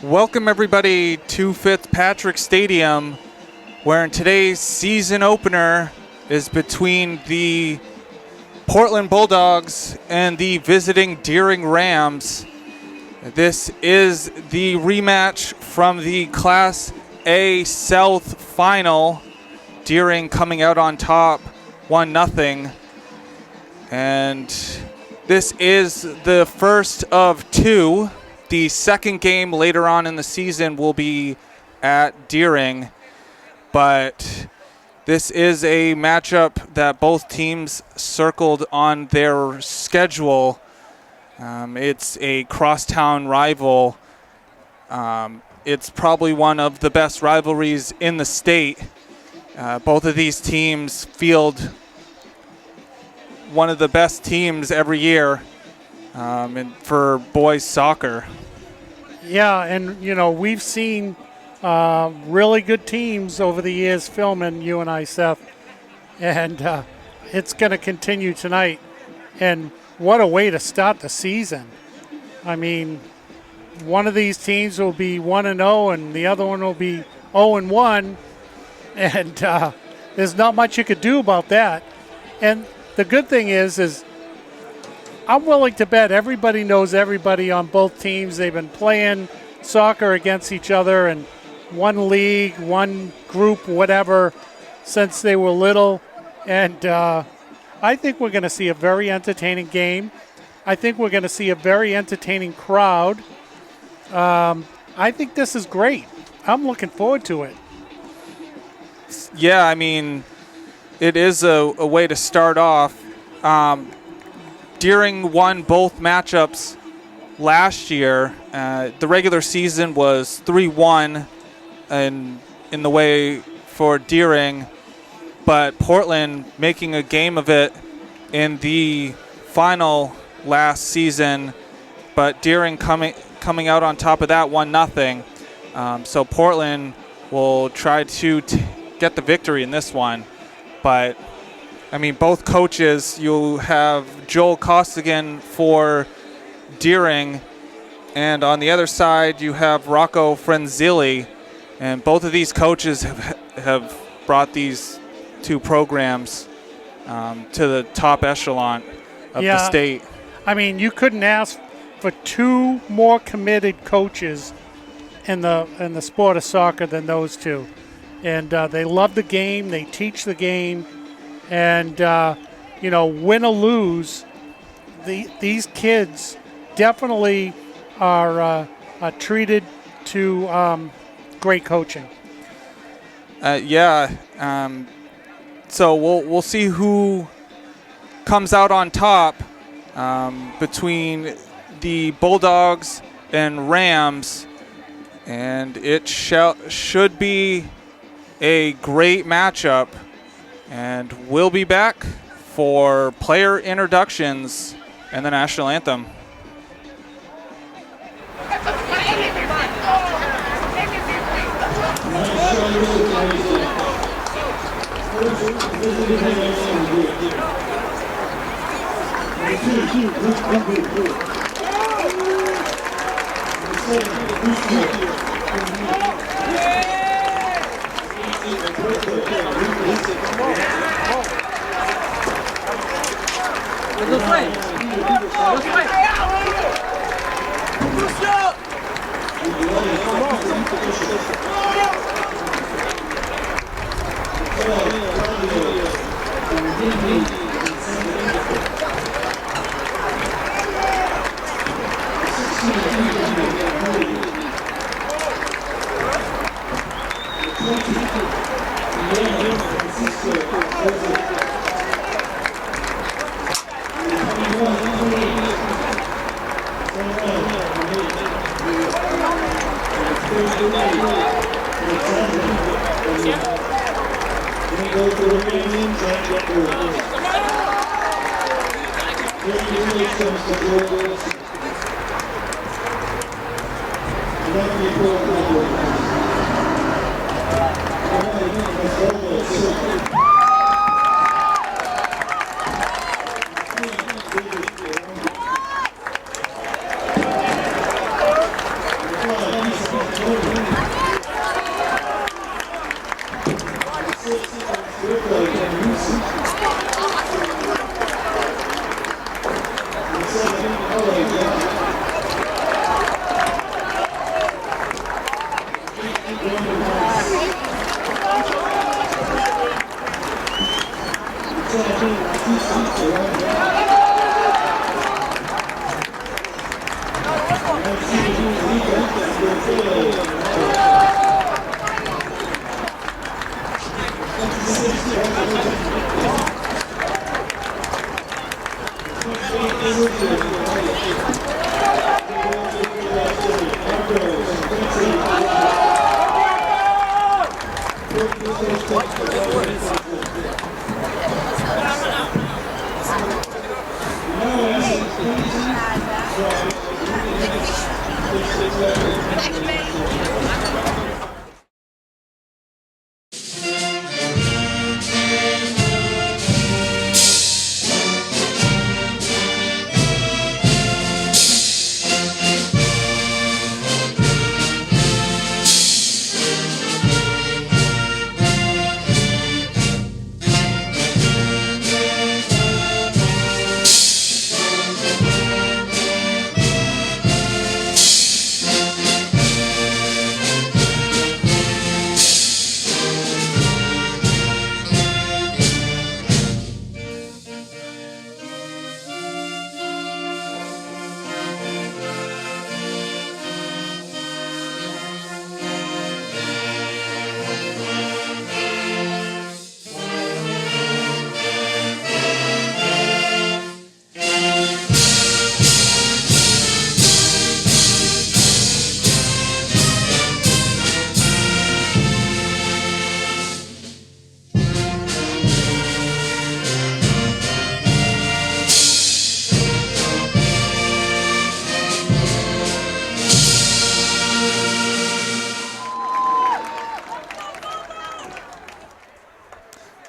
Welcome everybody to Fitzpatrick Stadium, where in today's season opener is between the Portland Bulldogs and the visiting Deering Rams. This is the rematch from the Class A South final. Deering coming out on top 1-0. And this is the first of two. The second game later on in the season will be at Deering, but this is a matchup that both teams circled on their schedule. It's a crosstown rival. It's probably one of the best rivalries in the state. Both of these teams field one of the best teams every year for boys soccer. Yeah, and we've seen really good teams over the years filming, you and I, Seth, and it's going to continue tonight. And what a way to start the season. I mean, one of these teams will be 1-0 and the other one will be 0-1, and there's not much you could do about that. And the good thing is I'm willing to bet everybody knows everybody on both teams. They've been playing soccer against each other in one league, one group, whatever, since they were little. And I think we're going to see a very entertaining game. I think we're going to see a very entertaining crowd. I think this is great. I'm looking forward to it. Yeah, I mean, it is a way to start off. Deering won both matchups last year. The regular season was 3-1 in the way for Deering, but Portland making a game of it in the final last season, but Deering coming out on top of that 1-0. So Portland will try to get the victory in this one, but I mean, both coaches, you have Joel Costigan for Deering, and on the other side you have Rocco Frenzilli, and both of these coaches have brought these two programs to the top echelon of the state. I mean, you couldn't ask for two more committed coaches in the sport of soccer than those two. And they love the game, they teach the game. And, win or lose, these kids definitely are treated to great coaching. So we'll see who comes out on top between the Bulldogs and Rams, and it should be a great matchup. And we'll be back for player introductions and the national anthem.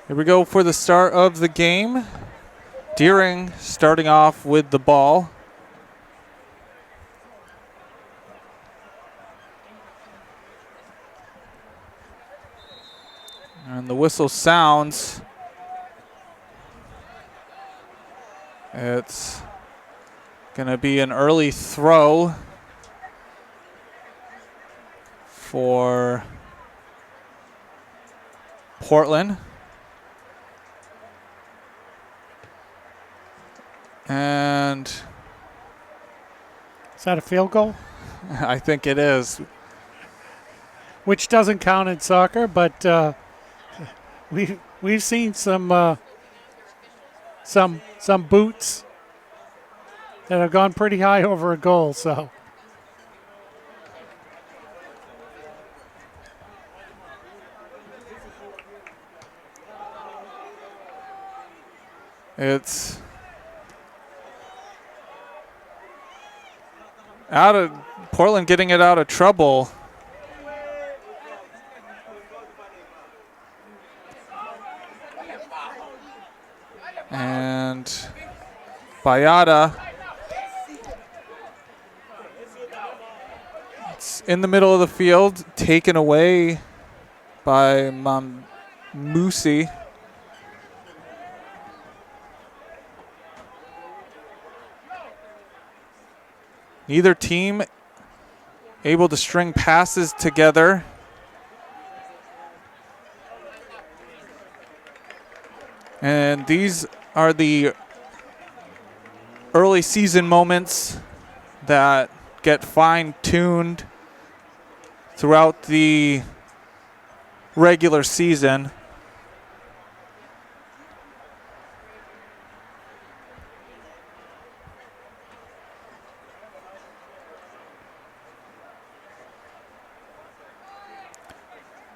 Here we go for the start of the game. Deering starting off with the ball. And the whistle sounds. It's going to be an early throw for Portland. And is that a field goal? I think it is. Which doesn't count in soccer, but we've seen some boots that have gone pretty high over a goal. So it's out of Portland getting it out of trouble. And Bayada, it's in the middle of the field, taken away by Mamusi. Neither team able to string passes together. And these are the early season moments that get fine-tuned throughout the regular season.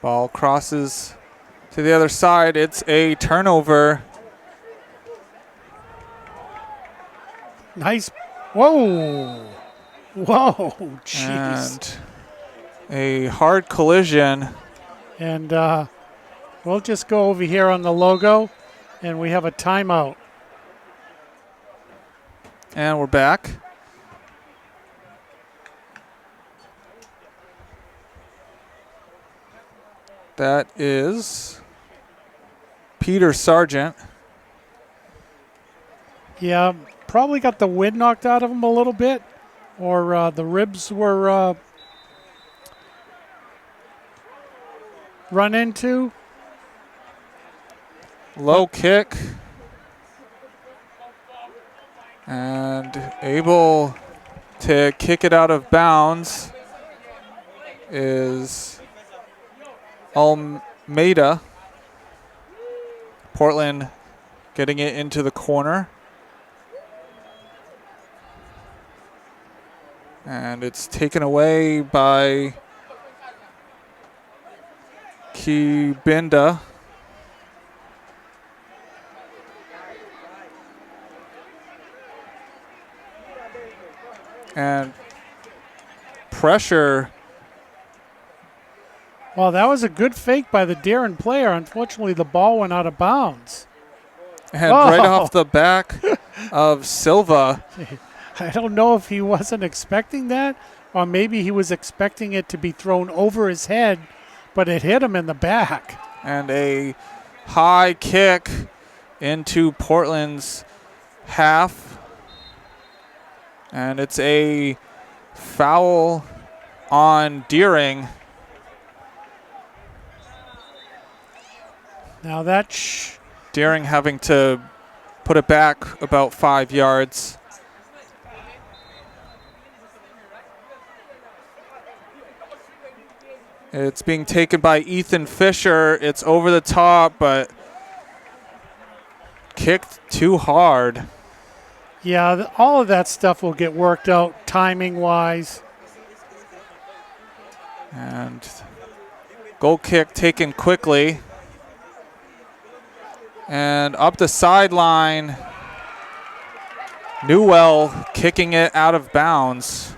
Ball crosses to the other side. It's a turnover. nice. Whoa. Jeez. And a hard collision. And we'll just go over here on the logo, and we have a timeout. And we're back. That is Peter Sargent. Yeah, probably got the wind knocked out of him a little bit, or the ribs were run into. Low kick. And able to kick it out of bounds is Almeida. Portland getting it into the corner. And it's taken away by Kibinda. And pressure. Well, that was a good fake by the Darren player. Unfortunately, the ball went out of bounds. And right off the back of Silva. I don't know if he wasn't expecting that, or maybe he was expecting it to be thrown over his head, but it hit him in the back. And a high kick into Portland's half. And it's a foul on Deering. Now that Deering having to put it back about 5 yards. It's being taken by Ethan Fisher. It's over the top, but kicked too hard. Yeah, all of that stuff will get worked out timing-wise. And goal kick taken quickly. And up the sideline, Newell kicking it out of bounds.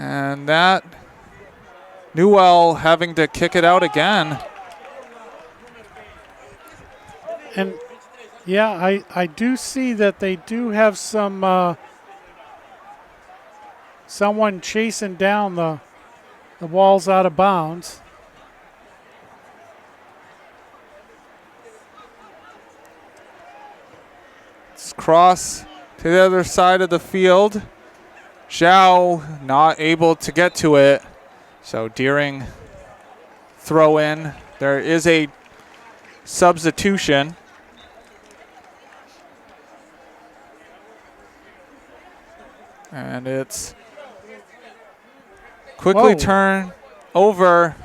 And that, Newell having to kick it out again. And yeah, I do see that they do have some someone chasing down the ball's out of bounds. It's cross to the other side of the field. Zhao not able to get to it. So Deering throw in. There is a substitution. And it's quickly turn over.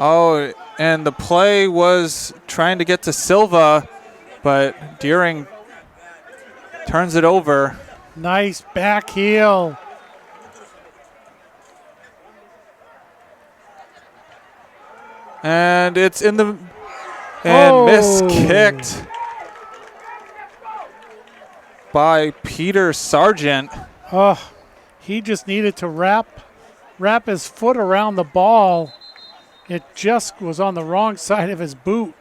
Oh, and the play was trying to get to Silva, but Deering turns it over. Nice back heel. And it's in the, and miskicked by Peter Sargent. Oh, he just needed to wrap his foot around the ball. It just was on the wrong side of his boot.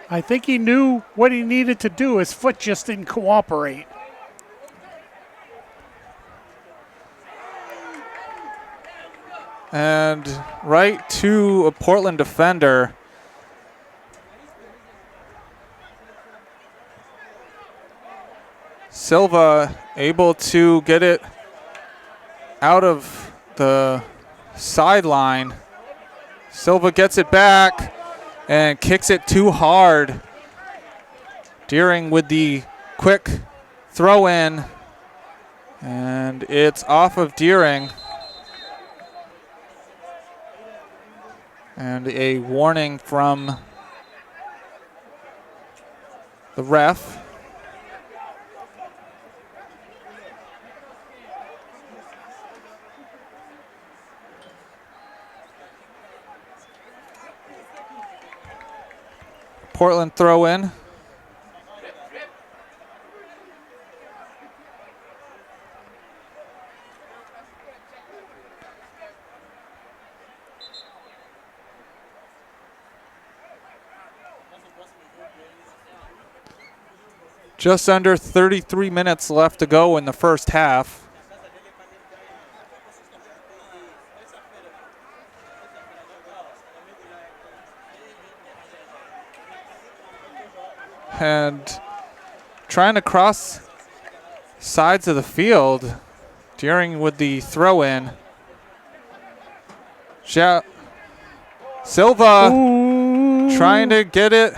I think he knew what he needed to do. His foot just didn't cooperate. And right to a Portland defender. Silva able to get it out of the sideline. Silva gets it back and kicks it too hard. Deering with the quick throw in. And it's off of Deering. And a warning from the ref. Portland throw in. Just under 33 minutes left to go in the first half. And trying to cross sides of the field. Deering with the throw in. Silva trying to get it.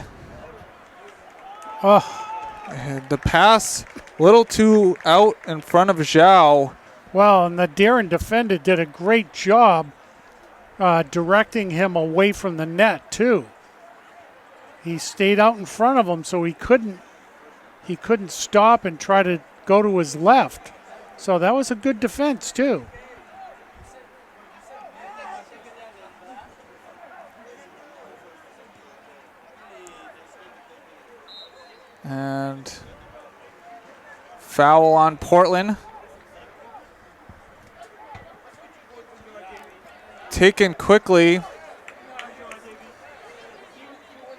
And the pass a little too out in front of Zhao. Well, and the Deering defender did a great job directing him away from the net too. He stayed out in front of him, so he couldn't stop and try to go to his left. So that was a good defense too. And foul on Portland. Taken quickly.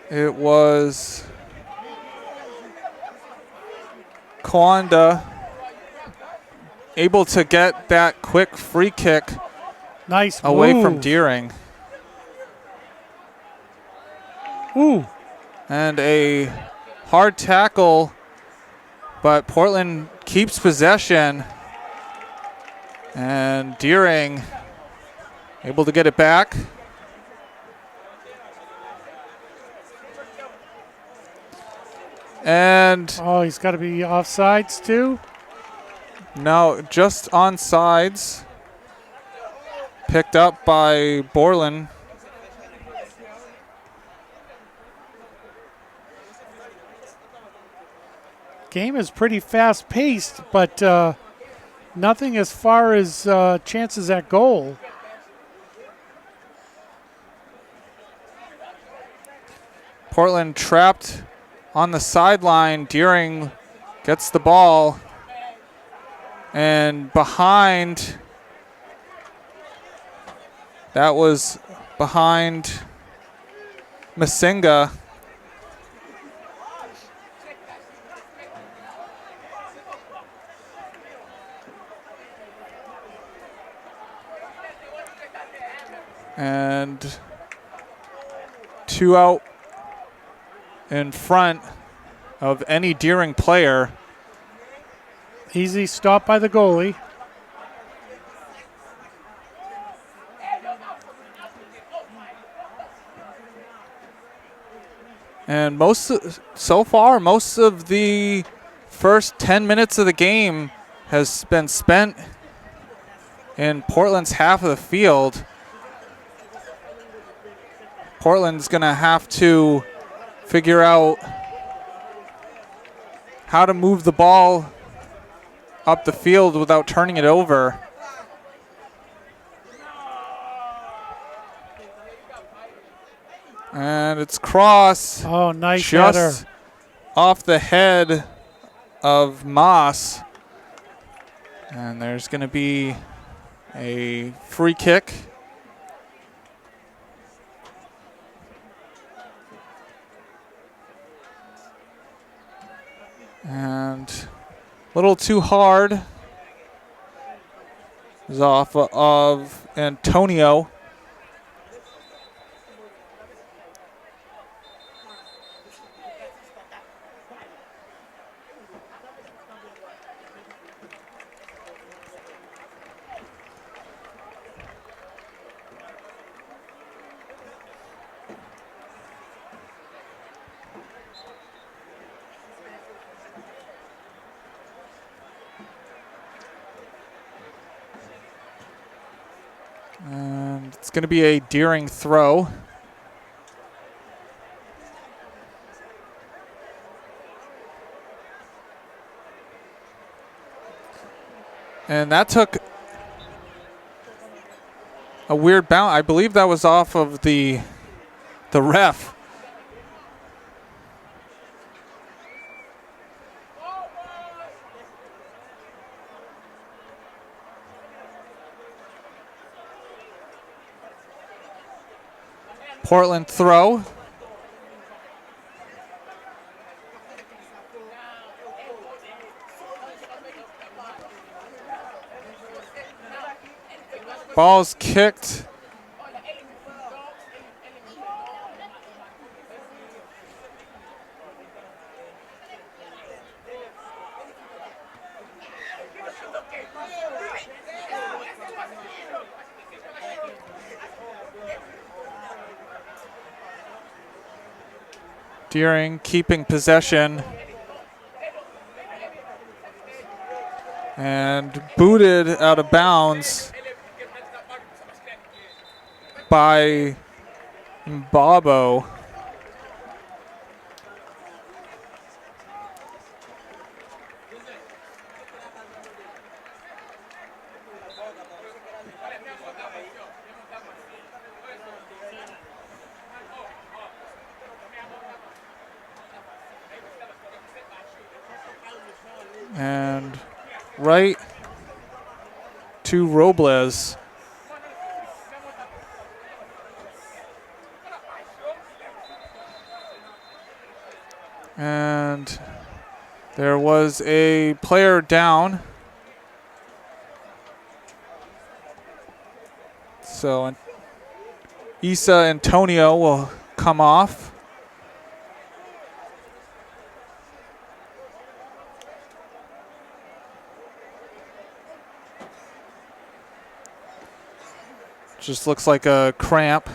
It was Kwanda able to get that quick free kick Nice away move. from Deering. Ooh. And a hard tackle, but Portland keeps possession. And Deering able to get it back. And Oh, he's got to be offsides too. no, just on sides. Picked up by Borland. Game is pretty fast paced, but nothing as far as chances at goal. Portland trapped on the sideline. Deering gets the ball. And behind, that was behind Masinga. And 2 out in front of any Deering player. Easy stop by the goalie. And so far, most of the first 10 minutes of the game has been spent in Portland's half of the field. Portland's going to have to figure out how to move the ball up the field without turning it over. And it's cross. Oh, nice just header. off the head of Moss. And there's going to be a free kick. And a little too hard. It was off of Antonio. And it's going to be a Deering throw. And that took a weird bounce. I believe that was off of the ref. Portland throw. Ball's kicked. Deering keeping possession. And booted out of bounds by Bobo. And right to Robles. And there was a player down. So Isa Antonio will come off. Just looks like a cramp.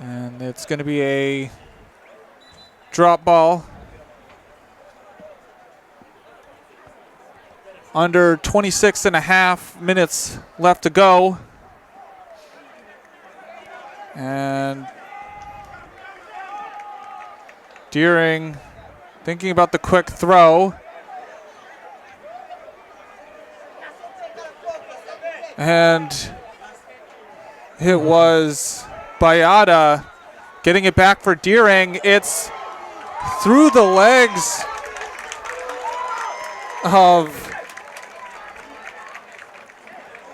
And it's going to be a drop ball. Under 26 and a half minutes left to go. And Deering thinking about the quick throw. And it was Bayada getting it back for Deering. It's through the legs of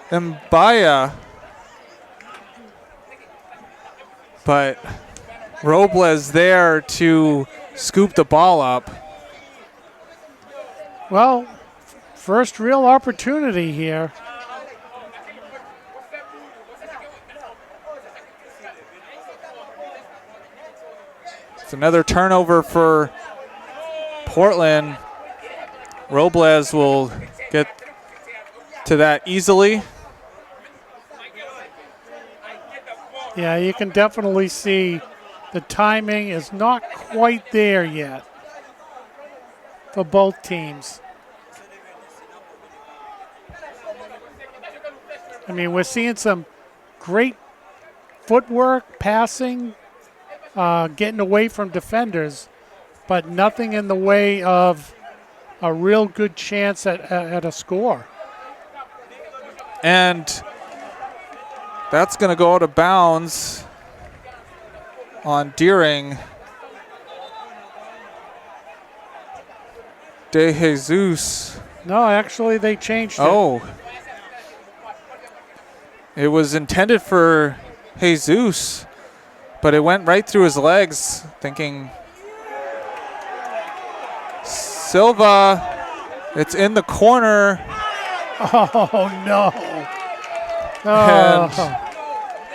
Mbaya. But Robles there to scoop the ball up. Well, first real opportunity here. It's another turnover for Portland. Robles will get to that easily. Yeah, you can definitely see the timing is not quite there yet for both teams. I mean, we're seeing some great footwork, passing, getting away from defenders, but nothing in the way of a real good chance at a score. And that's going to go out of bounds on Deering. De Jesus. No, actually they changed it. Oh. It was intended for Jesus, but it went right through his legs, thinking Silva, it's in the corner. Oh, no. And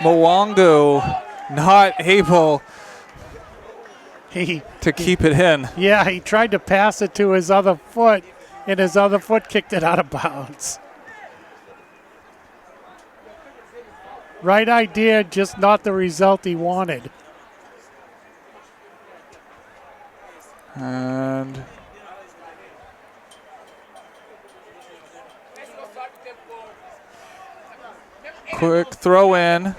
Mwangu not able to keep it in. Yeah, he tried to pass it to his other foot, and his other foot kicked it out of bounds. Right idea, just not the result he wanted. And quick throw in.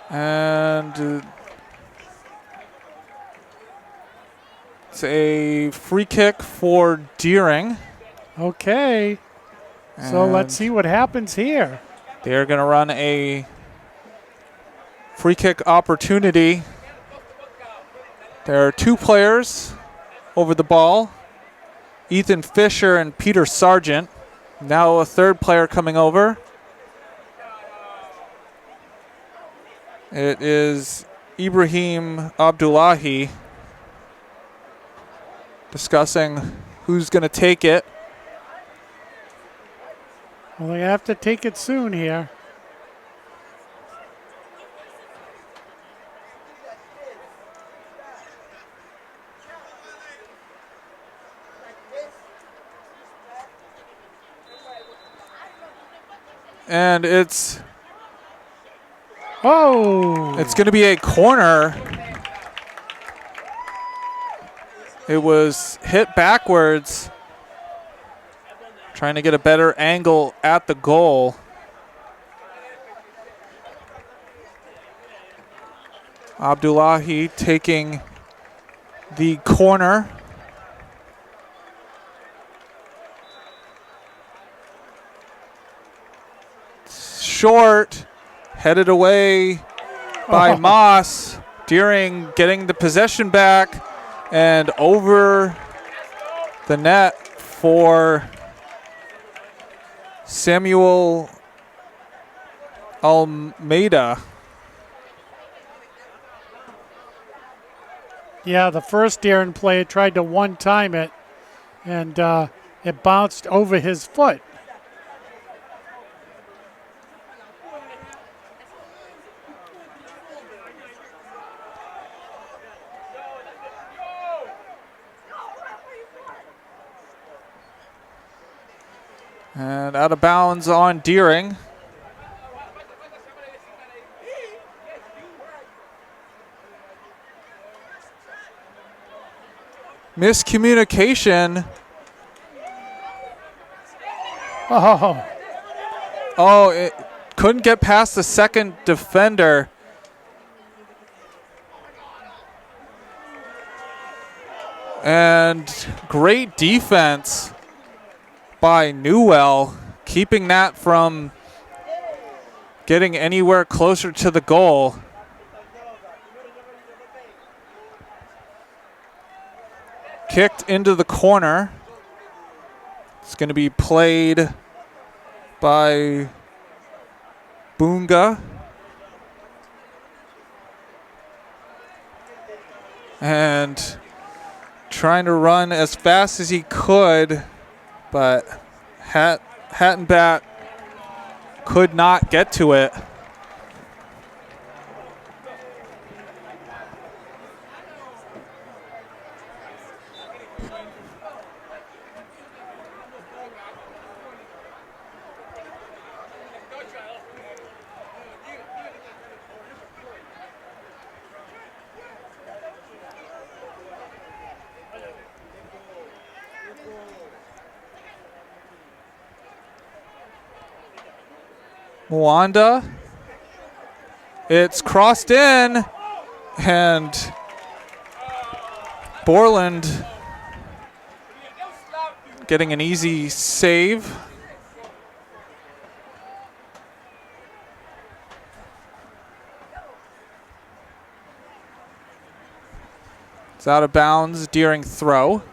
And it's a free kick for Deering. Okay. So let's see what happens here. They're going to run a free kick opportunity. There are two players over the ball, Ethan Fisher and Peter Sargent. Now a third player coming over. It is Ibrahim Abdullahi discussing who's going to take it. Well, they have to take it soon here. And it's going to be a corner. It was hit backwards, trying to get a better angle at the goal. Abdullahi taking the corner. Short, headed away by Moss. Deering getting the possession back and over the net for Samuel Almeida. Yeah, the first Darren player tried to one-time it, and it bounced over his foot. And out of bounds on Deering. Miscommunication. Oh, it couldn't get past the second defender. And great defense by Newell, keeping that from getting anywhere closer to the goal. Kicked into the corner. It's going to be played by Boonga. And trying to run as fast as he could, but Hat and Bat could not get to it. Mwanda. It's crossed in, and Borland getting an easy save. It's out of bounds during throw.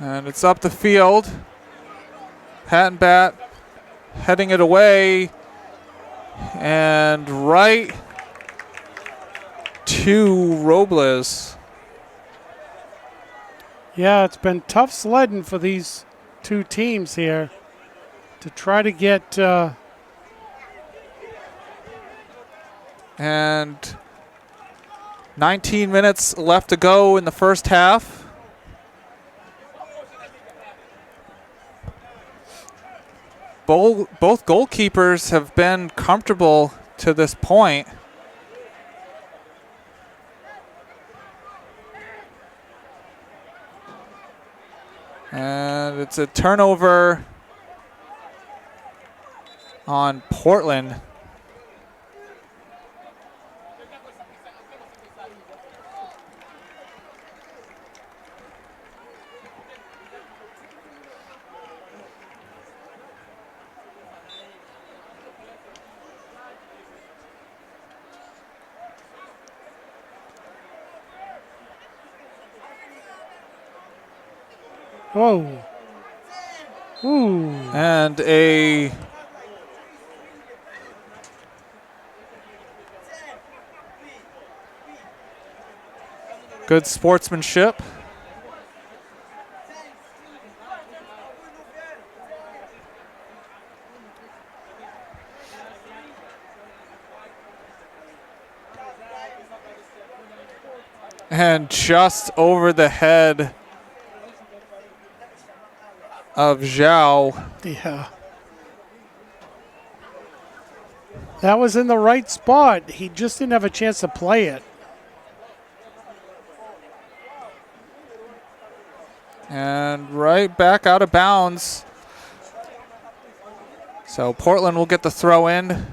And it's up the field. Hat and Bat heading it away. And right to Robles. Yeah, it's been tough sledding for these two teams here to try to get... And 19 minutes left to go in the first half. Both goalkeepers have been comfortable to this point. And it's a turnover on Portland. Whoa. Ooh. And a good sportsmanship. And just over the head of Zhao. Yeah. That was in the right spot. He just didn't have a chance to play it. And right back out of bounds. So Portland will get the throw in.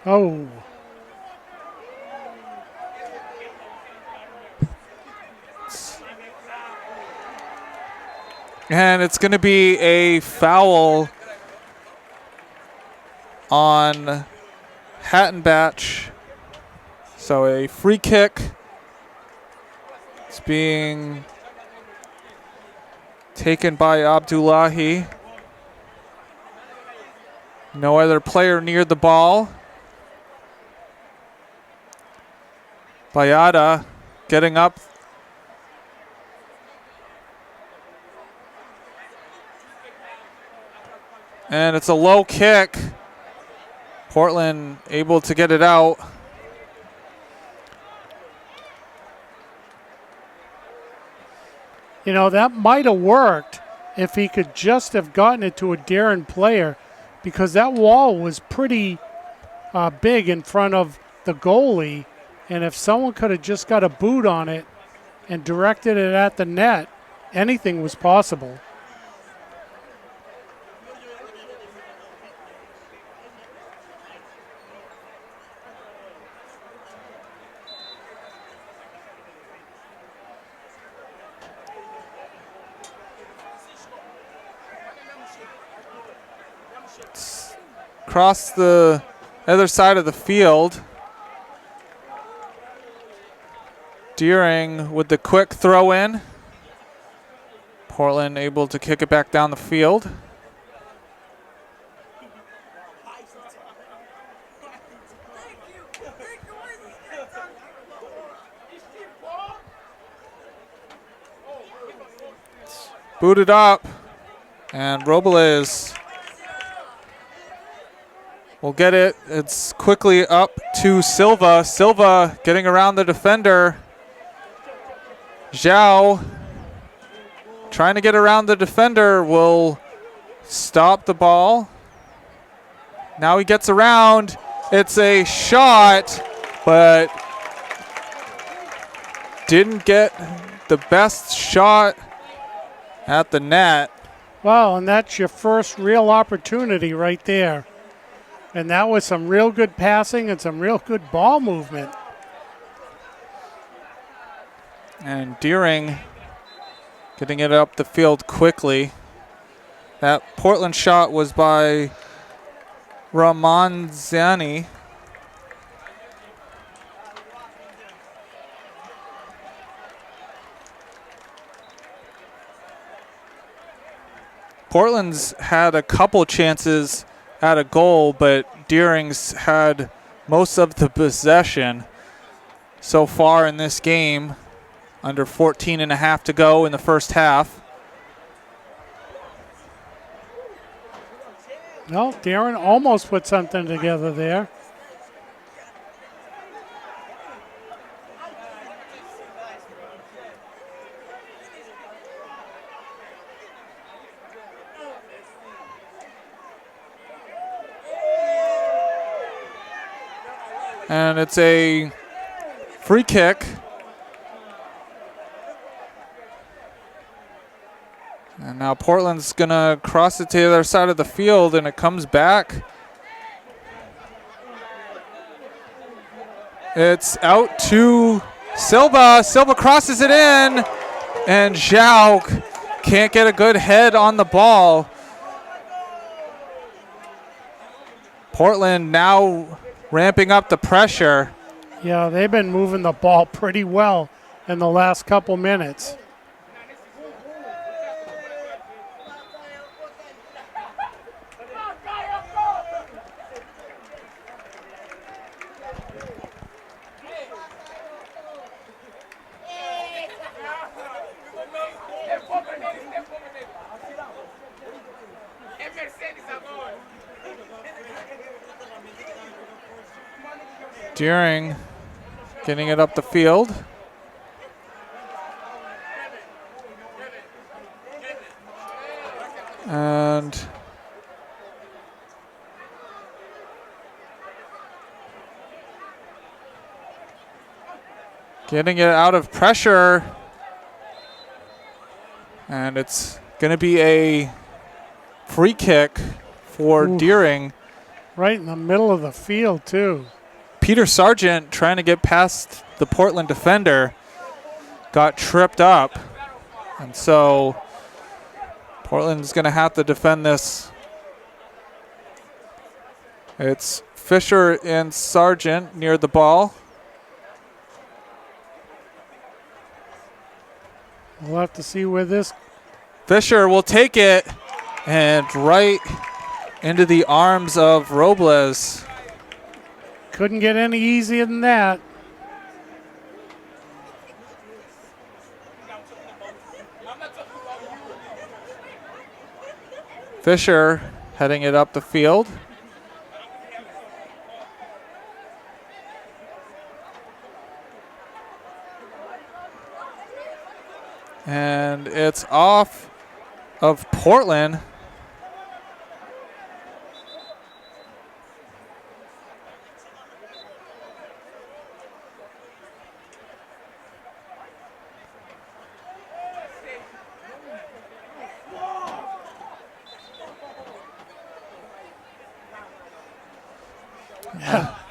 Oh. And it's going to be a foul on Hattenbatch. So a free kick. It's being taken by Abdullahi. No other player near the ball. Bayada getting up. And it's a low kick. Portland able to get it out. You know, that might have worked if he could just have gotten it to a Darren player, because that wall was pretty big in front of the goalie. And if someone could have just got a boot on it and directed it at the net, anything was possible. Across the other side of the field. Deering with the quick throw in. Portland able to kick it back down the field. Booted up. And Robles will get it. It's quickly up to Silva. Silva getting around the defender. Zhao trying to get around the defender, will stop the ball. Now he gets around. It's a shot, but didn't get the best shot at the net. Well, and that's your first real opportunity right there. And that was some real good passing and some real good ball movement. And Deering getting it up the field quickly. That Portland shot was by Ramanzani. Portland's had a couple chances at a goal, but Deering's had most of the possession so far in this game. Under 14 and a half to go in the first half. Well, Darren almost put something together there. And it's a free kick. And now Portland's going to cross it to the other side of the field, and it comes back. It's out to Silva. Silva crosses it in, and Zhao can't get a good head on the ball. Portland now ramping up the pressure. Yeah, they've been moving the ball pretty well in the last couple minutes. Deering getting it up the field. And getting it out of pressure. And it's going to be a free kick for Deering. Right in the middle of the field, too. Peter Sargent trying to get past the Portland defender got tripped up. And so Portland's going to have to defend this. It's Fisher and Sargent near the ball. We'll have to see where this... Fisher will take it and right into the arms of Robles. Couldn't get any easier than that. Fisher heading it up the field. And it's off of Portland.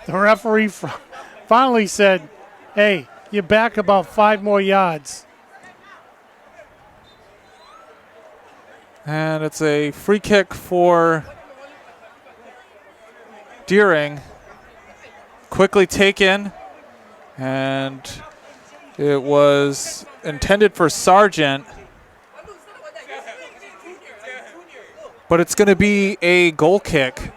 The referee finally said, hey, you're back about 5 more yards. And it's a free kick for Deering. Quickly taken. And it was intended for Sargent. But it's going to be a goal kick.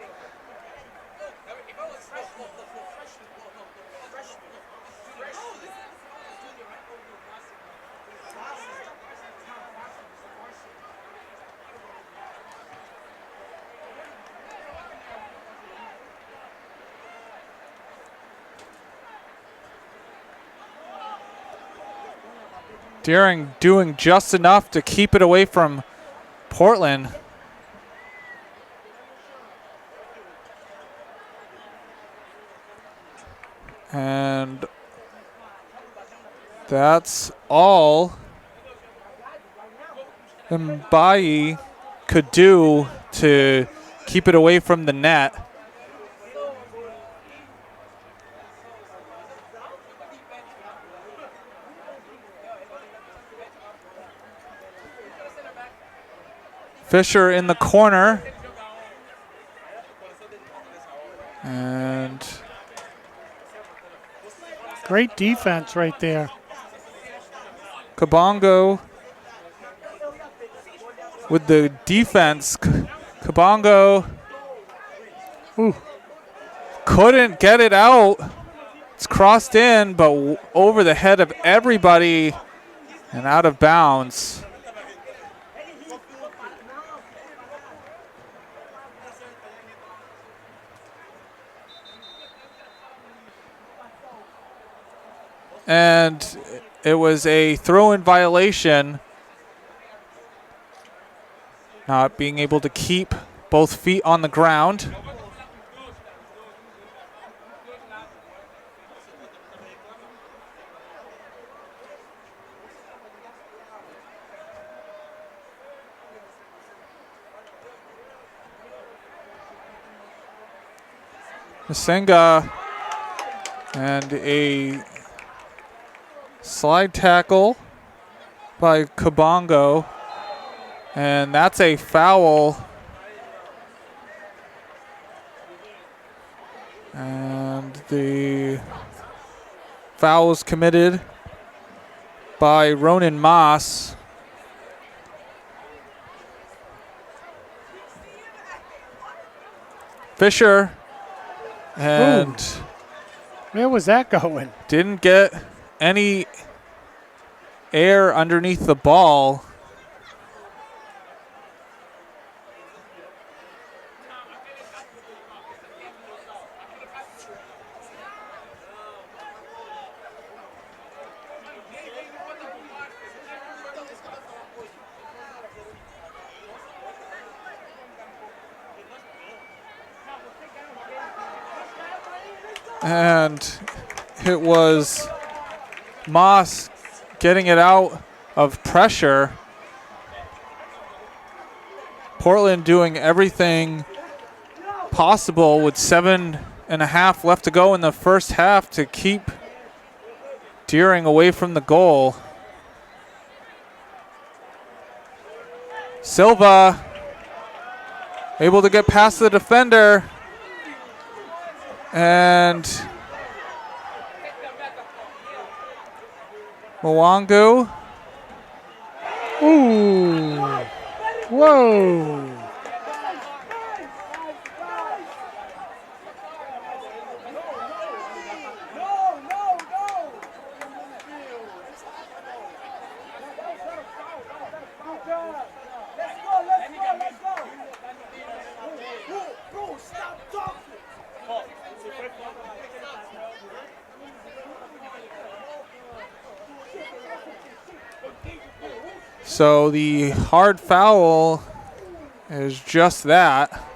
Deering doing just enough to keep it away from Portland. And that's all Mbaye could do to keep it away from the net. Fisher in the corner. And great defense right there. Kabongo with the defense. Kabongo couldn't get it out. It's crossed in, but over the head of everybody and out of bounds. And it was a throw-in violation. Not being able to keep both feet on the ground. Masenga and a slide tackle by Kabongo, and that's a foul And the foul was committed by Ronan Moss. Fisher, and where was that going? Didn't get any air underneath the ball. And it was Moss getting it out of pressure. Portland doing everything possible with 7.5 left to go in the first half to keep Deering away from the goal. Silva able to get past the defender. And Mwangu. Ooh. Whoa. So the hard foul is just that.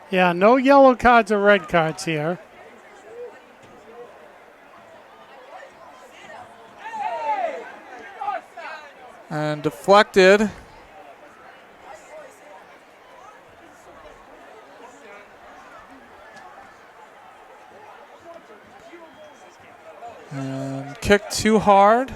Yeah, no yellow cards or red cards here. And deflected. And kicked too hard.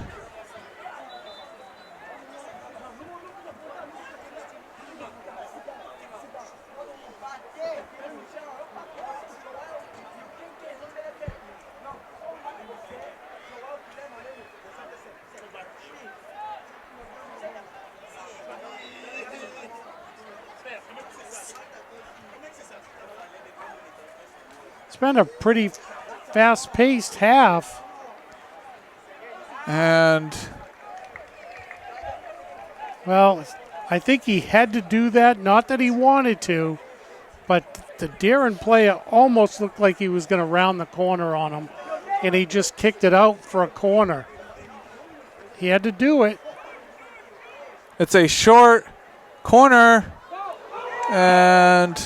It's been a pretty fast-paced half. And well, I think he had to do that, not that he wanted to, but the Deering player almost looked like he was going to round the corner on him, and he just kicked it out for a corner. He had to do it. it's a short corner, and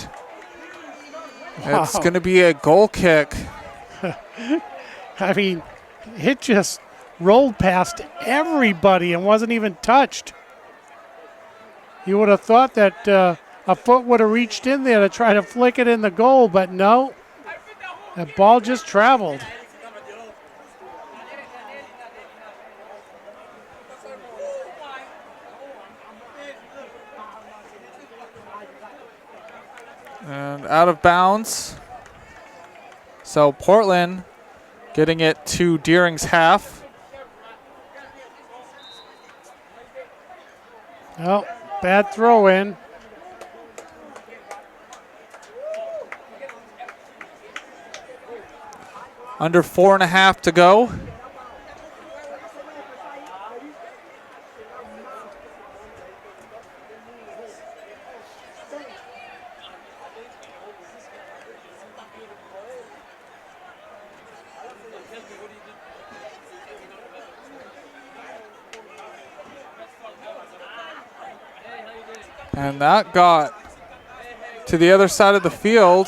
it's going to be a goal kick. I mean, it just rolled past everybody and wasn't even touched. You would have thought that a foot would have reached in there to try to flick it in the goal, but no. That ball just traveled. And out of bounds. So Portland getting it to Deering's half. Oh, bad throw in. Under 4.5 to go. And that got to the other side of the field.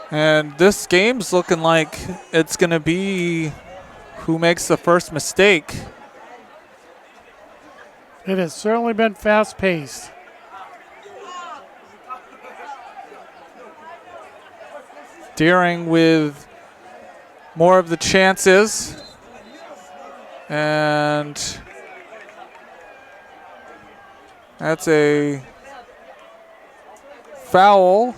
And this game's looking like it's going to be who makes the first mistake. It has certainly been fast-paced. Deering with more of the chances. And that's a foul.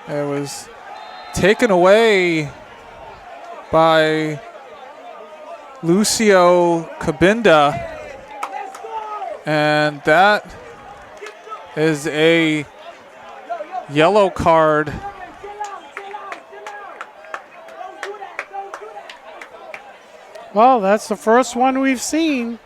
It was taken away by Lucio Cabinda, and that is a yellow card. Well, that's the first one we've seen.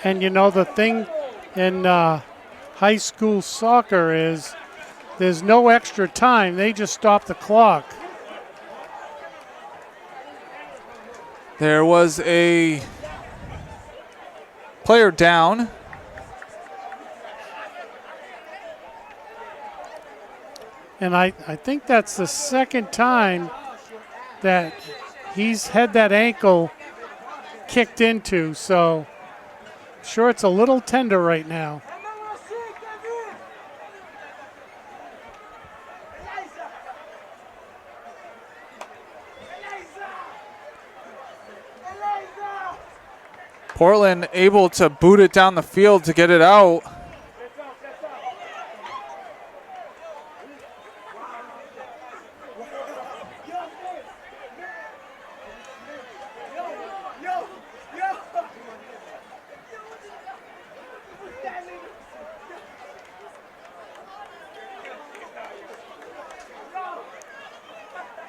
And you know, the thing in high school soccer is there's no extra time. They just stop the clock. There was a player down. And I think that's the second time that he's had that ankle kicked into. So sure, it's a little tender right now. Portland able to boot it down the field to get it out.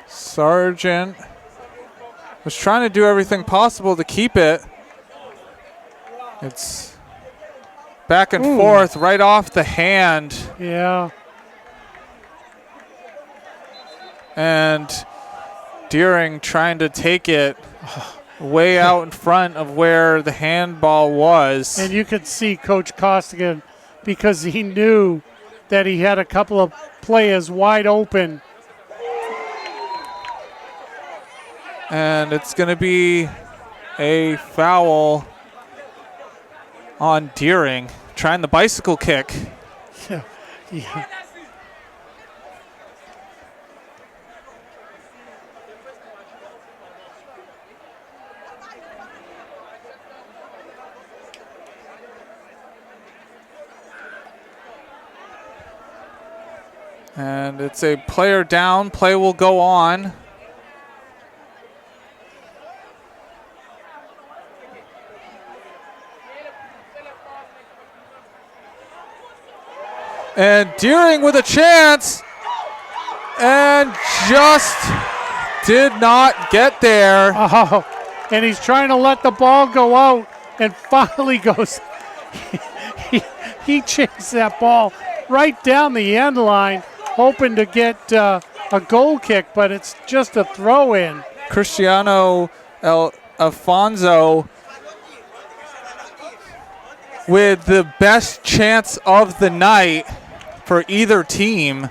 Sargent was trying to do everything possible to keep it. It's back and forth right off the hand. Yeah. And Deering trying to take it way out in front of where the handball was. And you could see Coach Costigan, because he knew that he had a couple of players wide open. And it's going to be a foul on Deering, trying the bicycle kick. Yeah. And it's a player down. Play will go on. And Deering with a chance, and just did not get there. Oh, and he's trying to let the ball go out, and finally goes. he chased that ball right down the end line, hoping to get a goal kick, but it's just a throw in. Cristiano Alfonso with the best chance of the night for either team.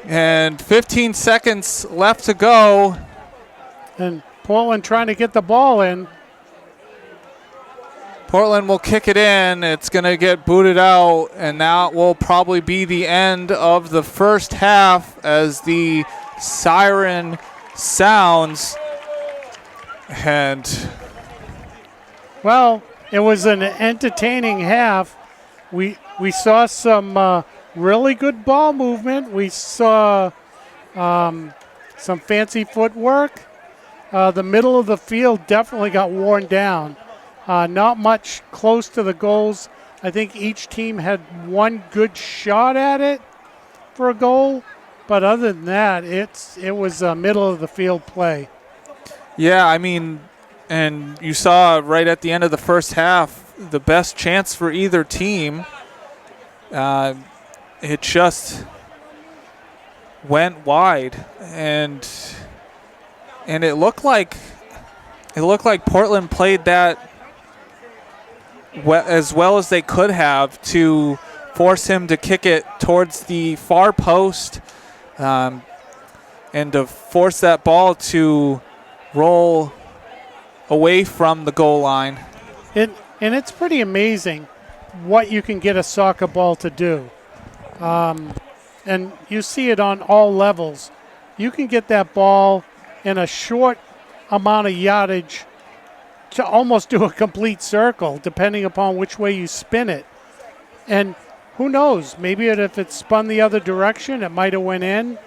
And 15 seconds left to go. And Portland trying to get the ball in. Portland will kick it in. It's going to get booted out, and that will probably be the end of the first half as the siren sounds. And well, it was an entertaining half. We saw some really good ball movement. We saw some fancy footwork. The middle of the field definitely got worn down. Not much close to the goals. I think each team had one good shot at it for a goal. But other than that, it was a middle of the field play. Yeah, I mean, and you saw right at the end of the first half, the best chance for either team. It just went wide, and it looked like Portland played that as well as they could have to force him to kick it towards the far post, and to force that ball to roll away from the goal line. And it's pretty amazing what you can get a soccer ball to do. And you see it on all levels. You can get that ball in a short amount of yardage to almost do a complete circle, depending upon which way you spin it. And who knows, maybe if it spun the other direction, it might have went in.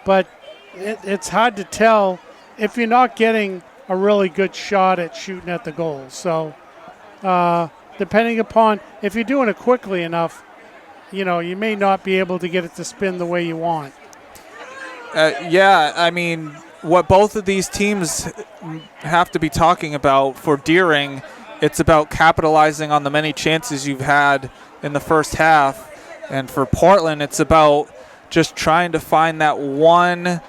But it's hard to tell if you're not getting a really good shot at shooting at the goal. So depending upon, if you're doing it quickly enough, you may not be able to get it to spin the way you want. Yeah, I mean, what both of these teams have to be talking about for Deering, it's about capitalizing on the many chances you've had in the first half. And for Portland, it's about just trying to find that one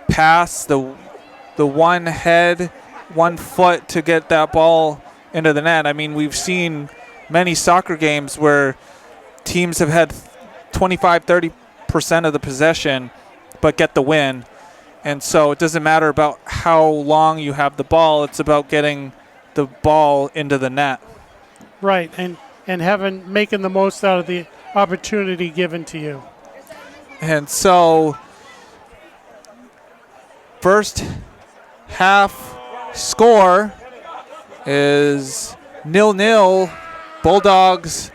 pass, the one head, 1 foot to get that ball into the net. I mean, we've seen many soccer games where teams have had 25-30% of the possession but get the win. And so it doesn't matter about how long you have the ball, it's about getting the ball into the net. Right, and making the most out of the opportunity given to you. And so first half score is 0-0, Bulldogs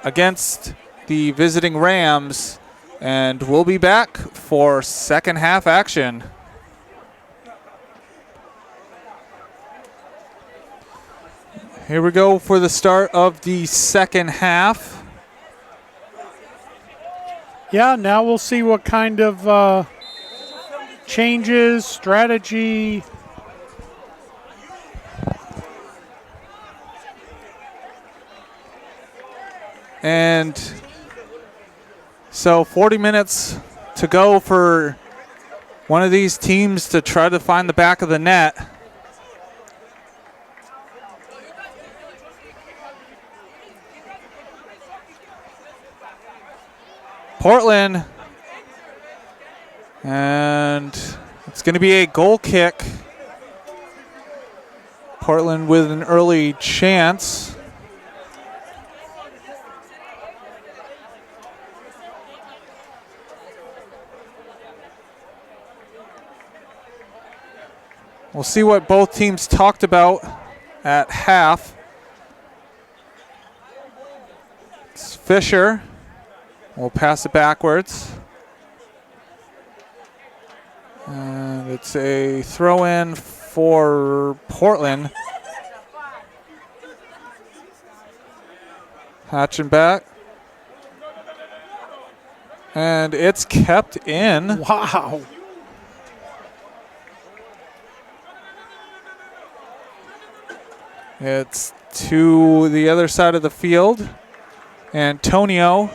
against the visiting Rams, and we'll be back for second half action. Here we go for the start of the second half. Yeah, now we'll see what kind of changes, strategy. And so 40 minutes to go for one of these teams to try to find the back of the net. Portland, and it's going to be a goal kick. Portland with an early chance. We'll see what both teams talked about at half. It's Fisher. We'll pass it backwards. And it's a throw-in for Portland. Hatching back. And it's kept in. Wow. It's to the other side of the field. Antonio.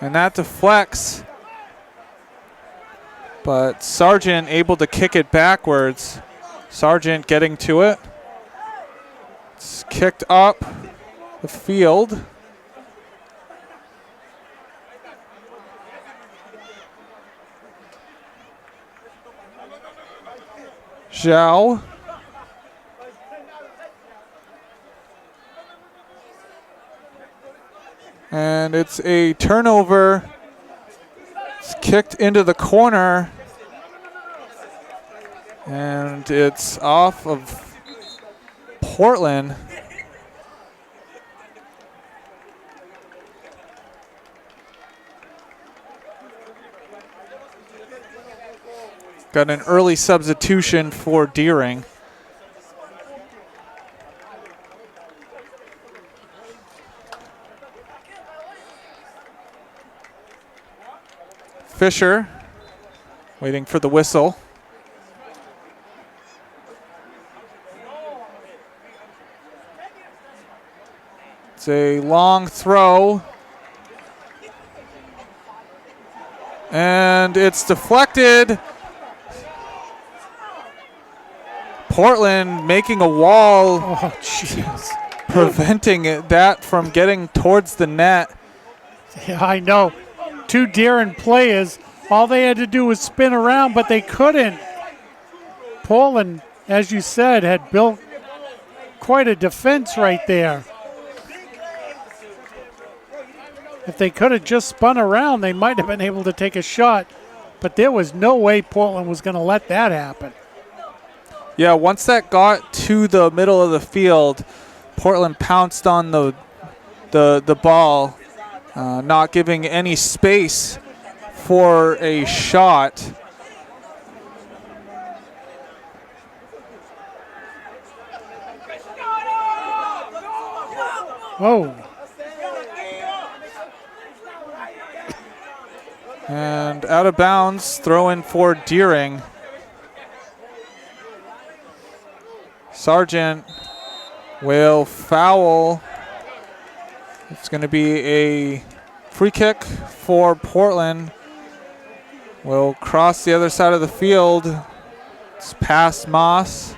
And that deflects. But Sargent able to kick it backwards. Sargent getting to it. It's kicked up the field. Zhao. And it's a turnover. It's kicked into the corner. And it's off of Portland. Got an early substitution for Deering. Fisher waiting for the whistle. It's a long throw. And it's deflected. Portland making a wall. Oh, jeez. Preventing that from getting towards the net. Yeah, I know. Two Deering players, all they had to do was spin around, but they couldn't. Portland, as you said, had built quite a defense right there. If they could have just spun around, they might have been able to take a shot, but there was no way Portland was going to let that happen. Yeah, once that got to the middle of the field, Portland pounced on the ball, not giving any space for a shot. Oh. And out of bounds, throw in for Deering. Sargent will foul. It's going to be a free kick for Portland. Will cross the other side of the field. It's past Moss.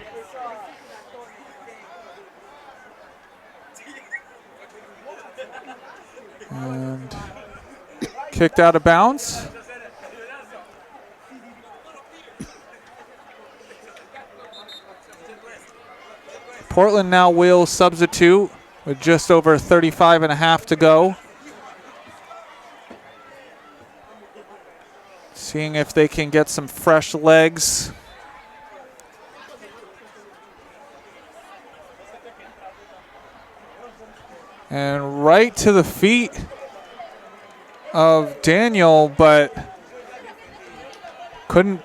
And kicked out of bounds. Portland now will substitute with just over 35 and a half to go. Seeing if they can get some fresh legs. And right to the feet of Daniel, but couldn't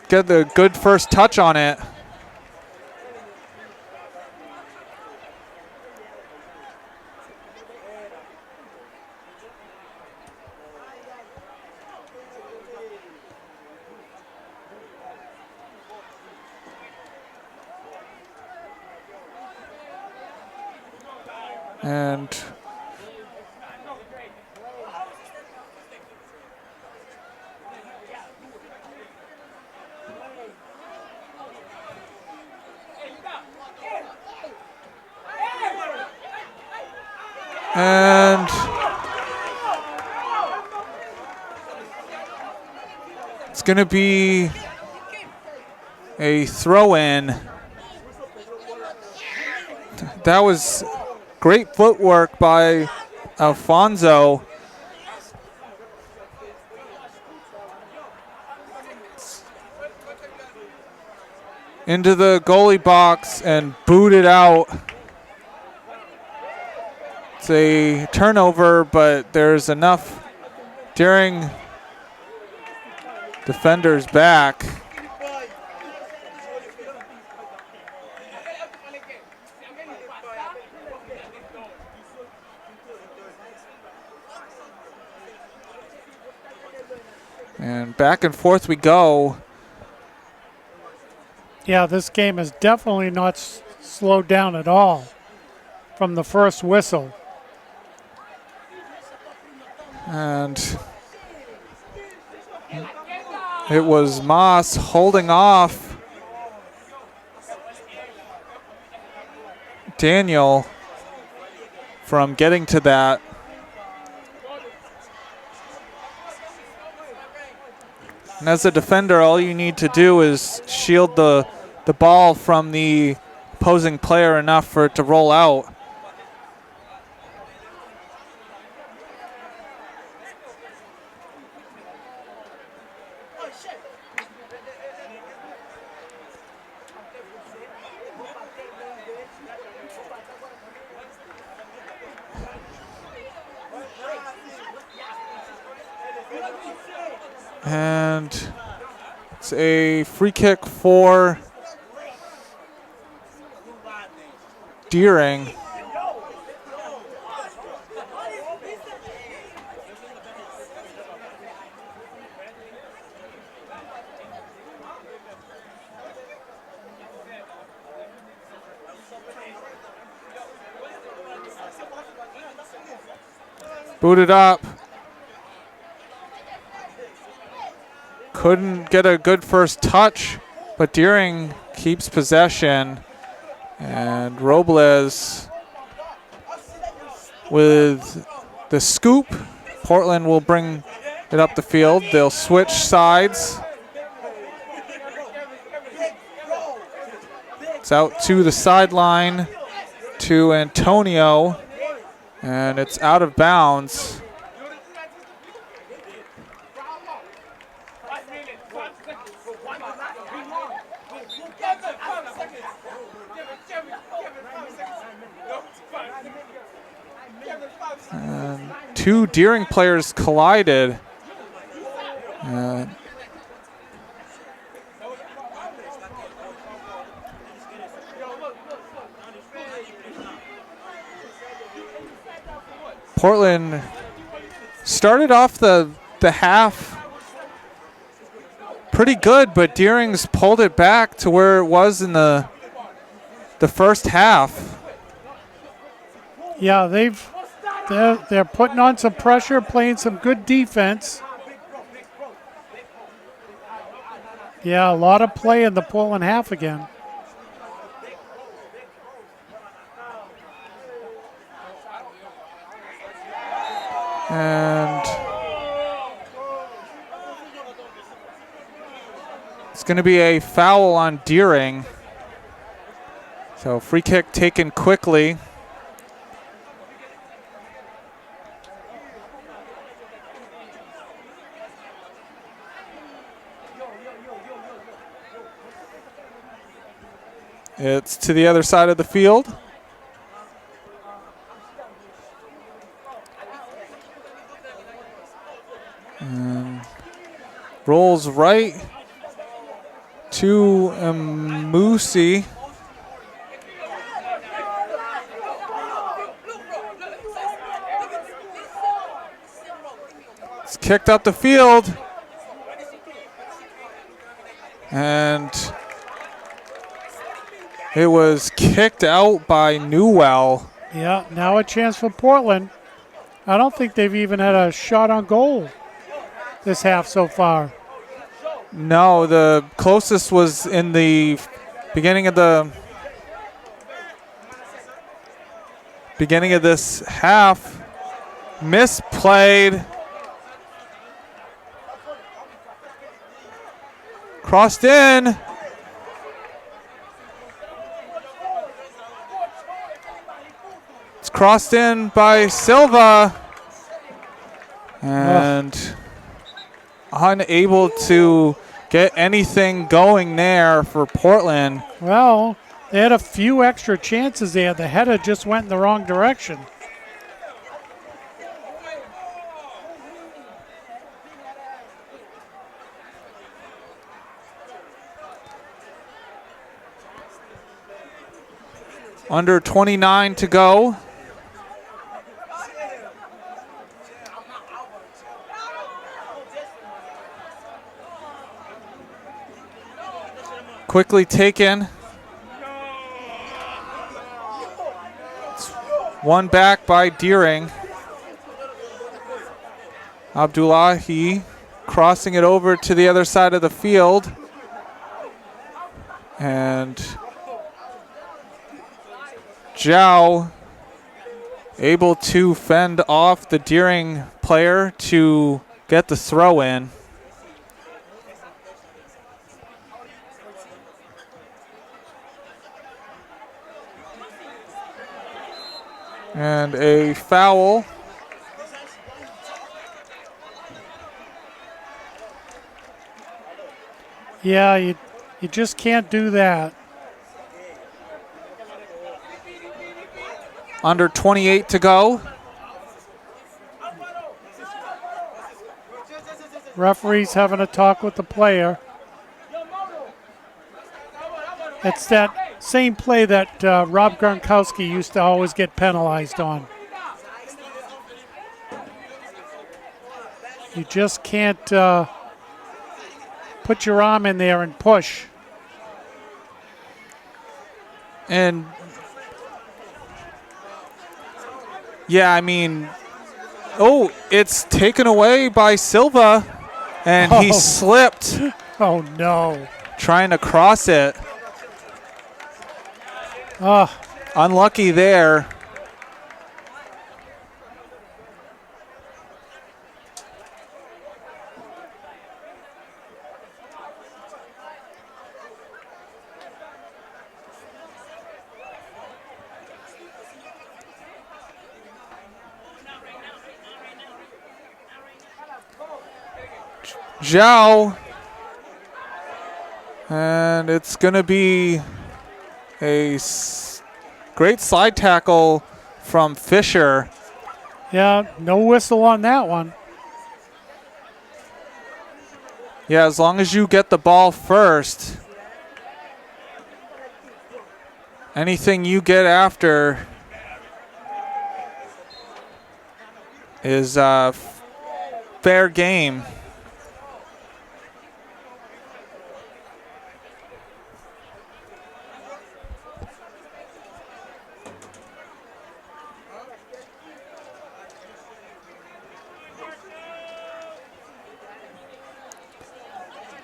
get the good first touch on it. And it's going to be a throw-in. That was great footwork by Alfonso. Into the goalie box and booted out. It's a turnover, but there's enough Deering defenders back. And back and forth we go. Yeah, this game is definitely not slowed down at all from the first whistle. And it was Moss holding off Daniel from getting to that. And as a defender, all you need to do is shield the ball from the opposing player enough for it to roll out. And it's a free kick for Deering. Booted up. Couldn't get a good first touch, but Deering keeps possession. And Robles with the scoop. Portland will bring it up the field. They'll switch sides. It's out to the sideline to Antonio, and it's out of bounds. And two Deering players collided. Portland started off the half pretty good, but Deering's pulled it back to where it was in the first half. Yeah, they're putting on some pressure, playing some good defense. Yeah, a lot of play in the Portland half again. And it's going to be a foul on Deering. So free kick taken quickly. It's to the other side of the field. And rolls right to Musi. It's kicked up the field. And it was kicked out by Newell. Yeah, now a chance for Portland. I don't think they've even had a shot on goal this half so far. No, the closest was in the beginning of this half. Misplayed. Crossed in. It's crossed in by Silva. And unable to get anything going there for Portland. Well, they had a few extra chances there. The header just went in the wrong direction. Under 29 to go. Quickly taken. One back by Deering. Abdullahi crossing it over to the other side of the field. And Zhao able to fend off the Deering player to get the throw in. And a foul. Yeah, you just can't do that. Under 28 to go. Referee's having a talk with the player. It's that same play that Rob Gronkowski used to always get penalized on. You just can't put your arm in there and push. And yeah, I mean, Oh, it's taken away by Silva, and he slipped Oh, no. trying to cross it. Unlucky there. Zhao, and it's going to be a great slide tackle from Fisher. Yeah, no whistle on that one. Yeah, as long as you get the ball first, anything you get after is fair game.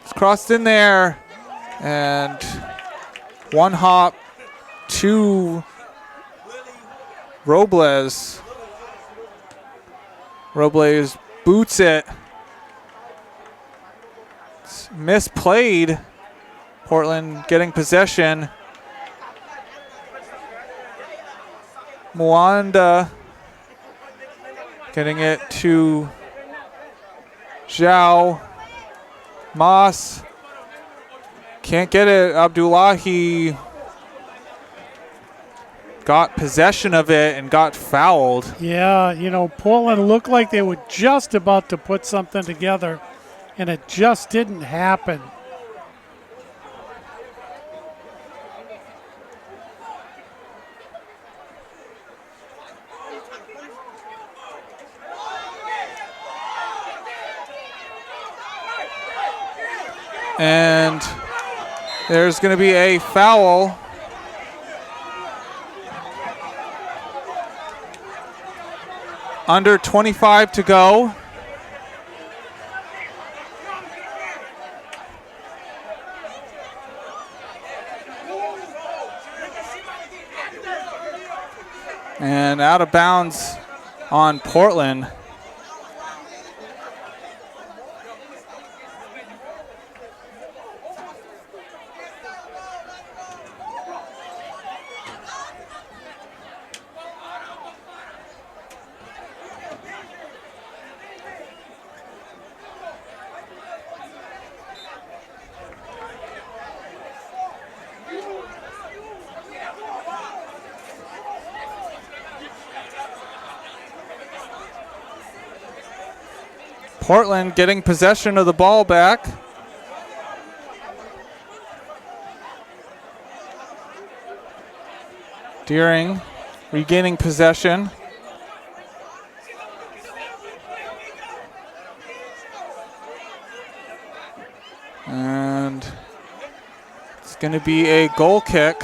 It's crossed in there, and one hop to Robles. Robles boots it. It's misplayed. Portland getting possession. Mwanda getting it to Zhao. Moss can't get it. Abdullahi got possession of it and got fouled. Yeah, you know, Portland looked like they were just about to put something together, and it just didn't happen. And there's going to be a foul. Under 25 to go. And out of bounds on Portland. Portland getting possession of the ball back. Deering regaining possession. And it's going to be a goal kick.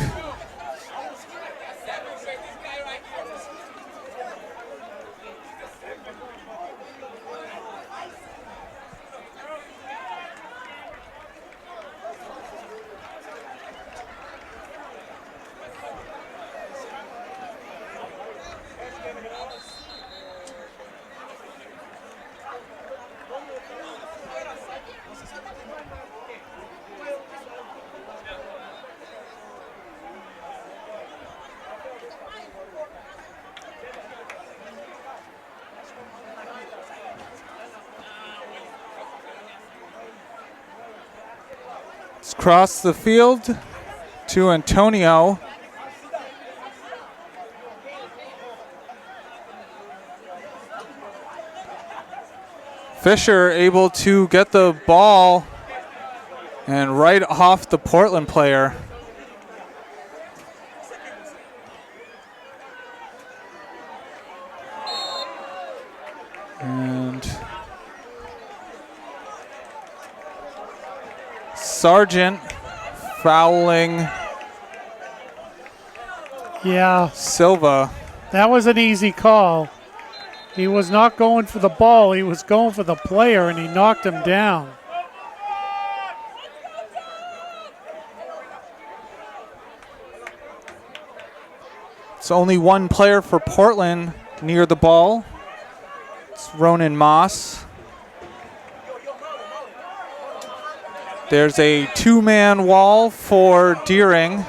It's across the field to Antonio. Fisher able to get the ball and right off the Portland player. And Sargent fouling Yeah, Silva. that was an easy call. He was not going for the ball. He was going for the player, and he knocked him down. It's only one player for Portland near the ball. It's Ronan Moss. There's a two-man wall for Deering.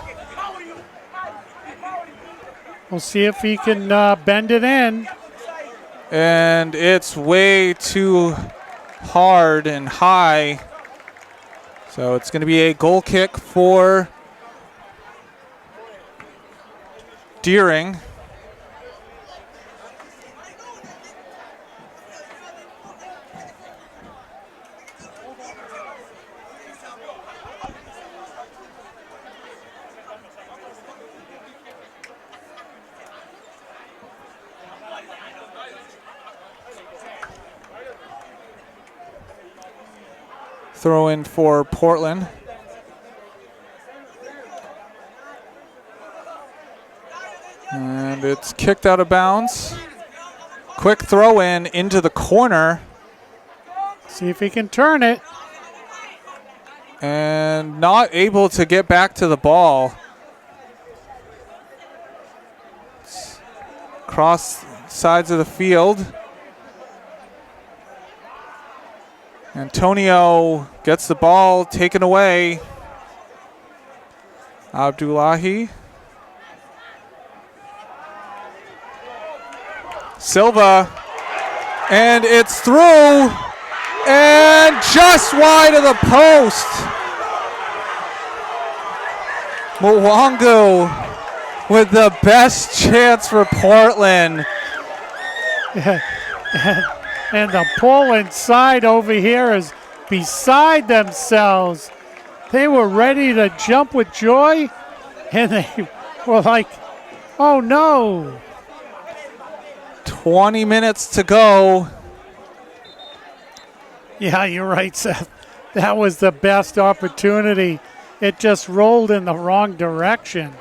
We'll see if he can bend it in. And it's way too hard and high. So it's going to be a goal kick for Deering. Throw in for Portland. And it's kicked out of bounds. Quick throw in into the corner. See if he can turn it. And not able to get back to the ball. Cross sides of the field. Antonio gets the ball taken away. Abdullahi. Silva. And it's through. And just wide of the post. Mwangu with the best chance for Portland. And the Portland side over here is beside themselves. They were ready to jump with joy, and they were like, oh no. 20 minutes to go. Yeah, you're right, Seth. That was the best opportunity. It just rolled in the wrong direction.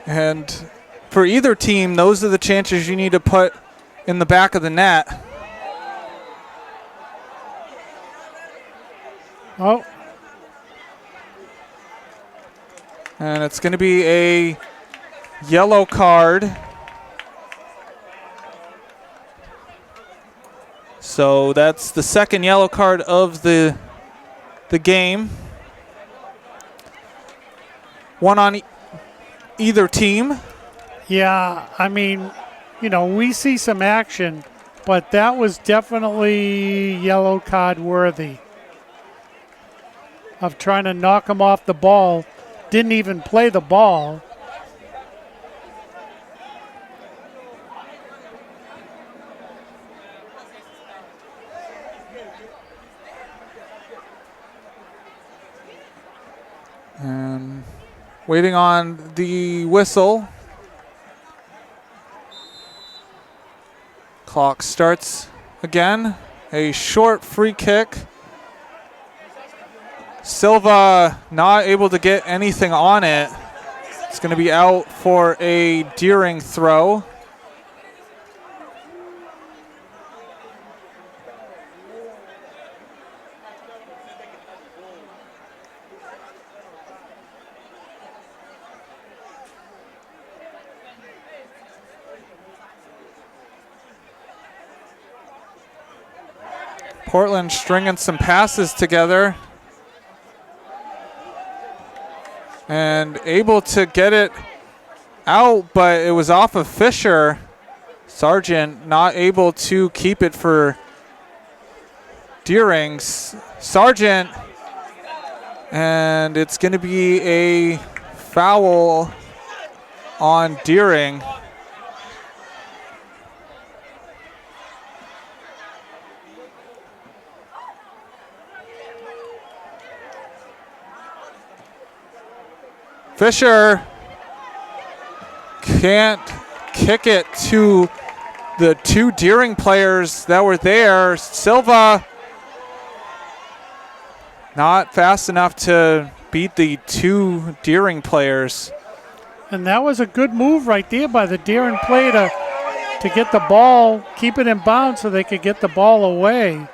And for either team, those are the chances you need to put in the back of the net. Oh. And it's going to be a yellow card. So that's the second yellow card of the game. One on either team. Yeah, I mean, you know, we see some action, but that was definitely yellow card worthy. Of trying to knock him off the ball. Didn't even play the ball. And waiting on the whistle. Clock starts again. A short free kick. Silva not able to get anything on it. It's going to be out for a Deering throw. Portland stringing some passes together. And able to get it out, but it was off of Fisher. Sargent not able to keep it for Deering. Sargent, and it's going to be a foul on Deering. Fisher can't kick it to the two Deering players that were there. Silva not fast enough to beat the two Deering players. And that was a good move right there by the Deering player to get the ball, keep it in bounds so they could get the ball away.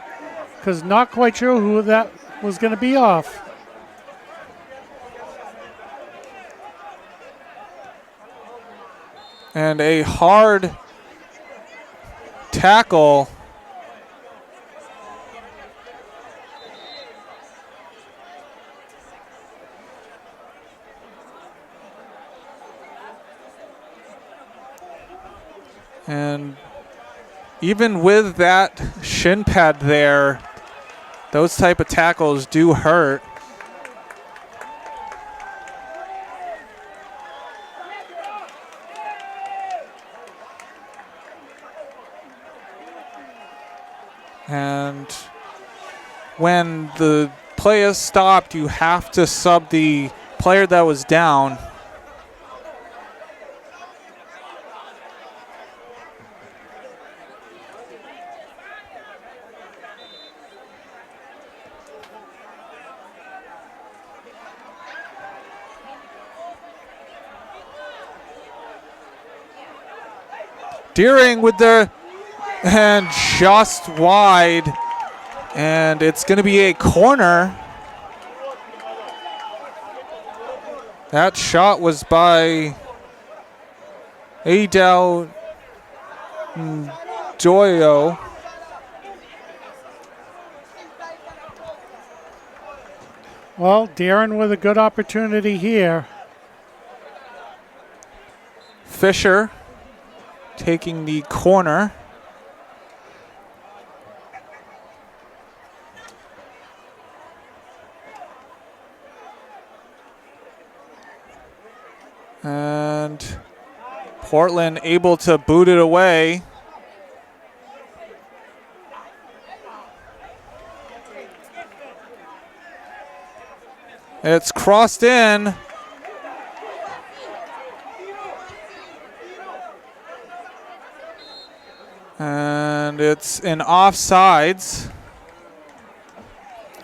Because not quite sure who that was going to be off. And a hard tackle. And even with that shin pad there, those type of tackles do hurt. And when the play is stopped, you have to sub the player that was down. Deering with the, and just wide, and it's going to be a corner. That shot was by Adel Doyo. Well, Deering with a good opportunity here. Fisher taking the corner. And Portland able to boot it away. It's crossed in. And it's in offsides.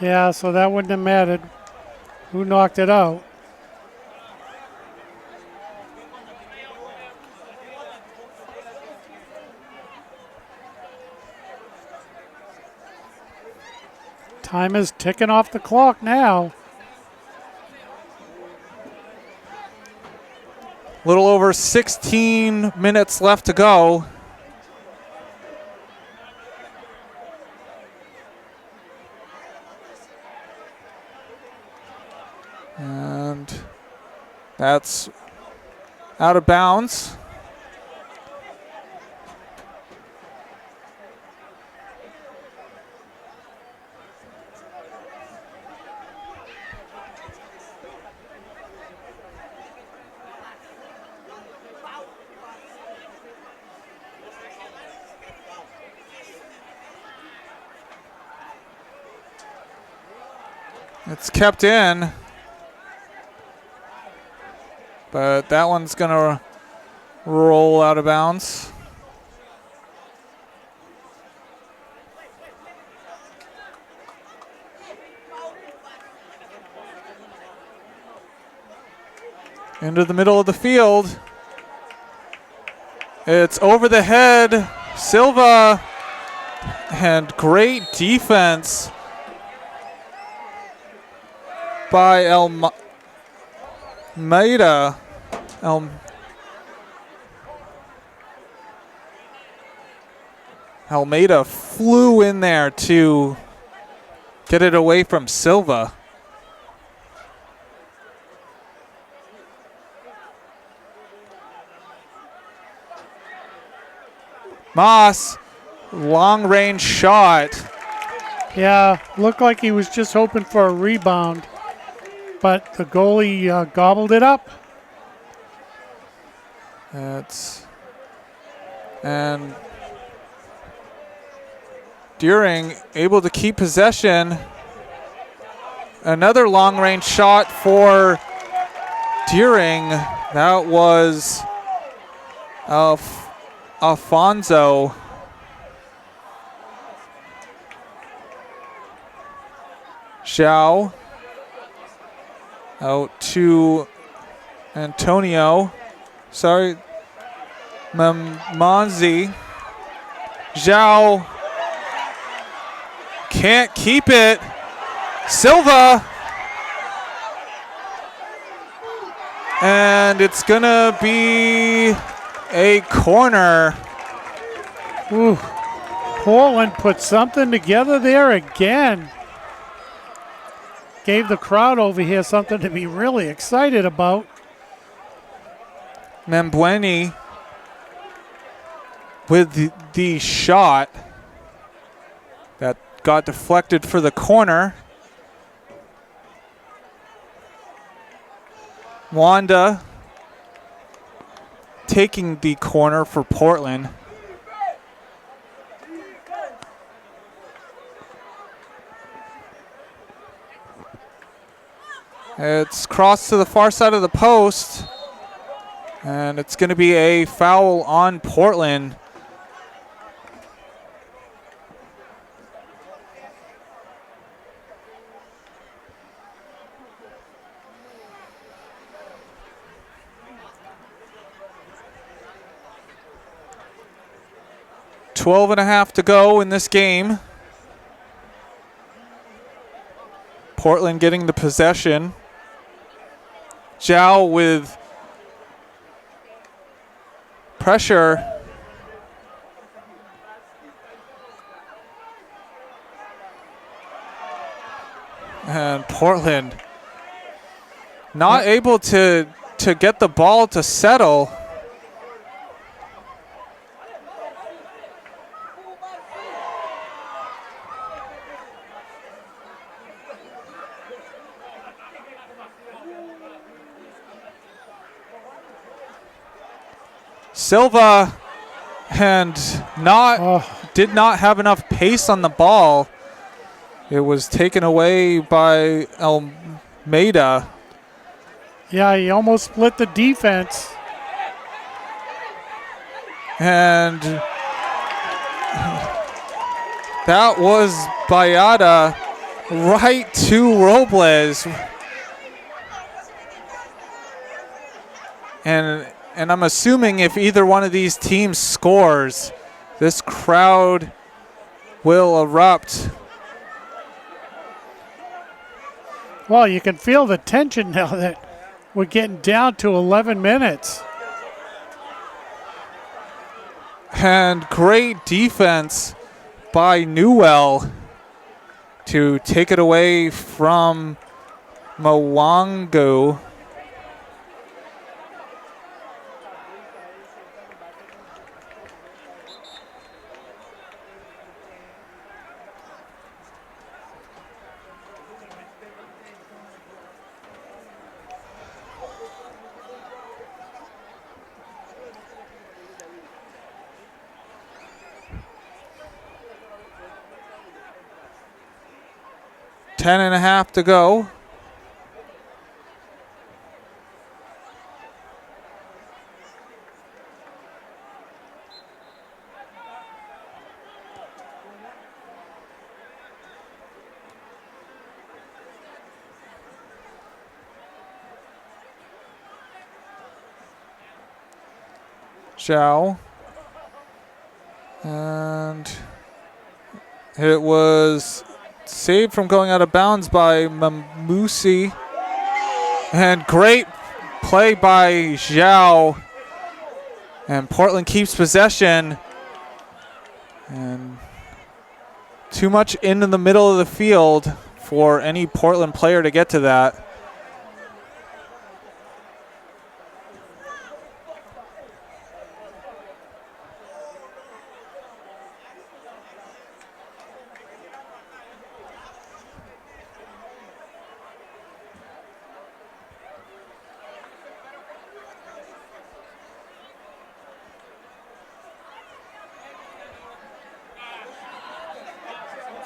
Yeah, so that wouldn't have mattered who knocked it out. Time is ticking off the clock now. Little over 16 minutes left to go. And that's out of bounds. It's kept in. But that one's going to roll out of bounds. Into the middle of the field. It's over the head. Silva. And great defense by Almeida. Almeida flew in there to get it away from Silva. Moss, long range shot. Yeah, looked like he was just hoping for a rebound, but the goalie gobbled it up. And Deering able to keep possession. Another long range shot for Deering. That was Alfonso. Zhao out to Antonio. Sorry, Manzi. Zhao can't keep it. Silva. And it's gonna be a corner. Ooh. Portland put something together there again. Gave the crowd over here something to be really excited about. Mambueni with the shot that got deflected for the corner. Wanda taking the corner for Portland. It's crossed to the far side of the post, and it's going to be a foul on Portland. Twelve and a half to go in this game. Portland getting the possession. Zhao with pressure. And Portland not able to get the ball to settle. Silva and did not have enough pace on the ball. It was taken away by Almeida. Yeah, he almost split the defense. And that was Bayada right to Robles. And I'm assuming if either one of these teams scores, this crowd will erupt. Well, you can feel the tension now that we're getting down to 11 minutes. And great defense by Newell to take it away from Mwangu. Ten and a half to go. Zhao. And it was saved from going out of bounds by Mamusi. And great play by Zhao. And Portland keeps possession. And too much into the middle of the field for any Portland player to get to that.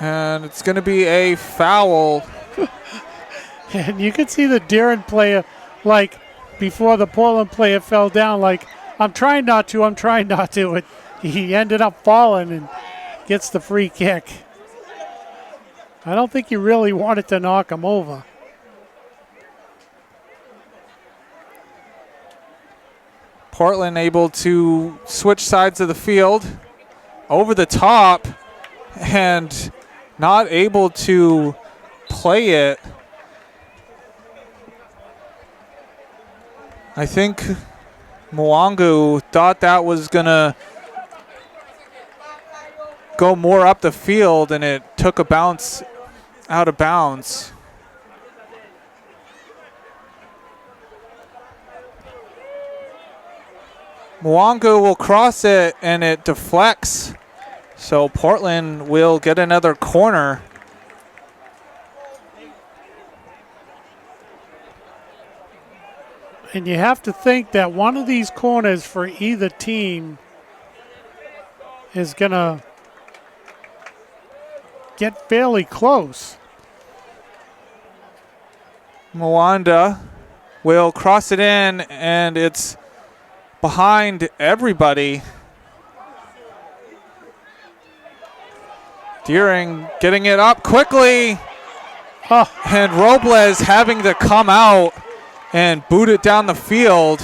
And it's going to be a foul. And you can see the Darren player, like, before the Portland player fell down, like, I'm trying not to. And he ended up falling and gets the free kick. I don't think you really wanted to knock him over. Portland able to switch sides of the field over the top and not able to play it. I think Mwangu thought that was going to go more up the field, and it took a bounce out of bounds. Mwangu will cross it, and it deflects. So Portland will get another corner. And you have to think that one of these corners for either team is going to get fairly close. Mwanda will cross it in, and it's behind everybody. Deering getting it up quickly. And Robles having to come out and boot it down the field.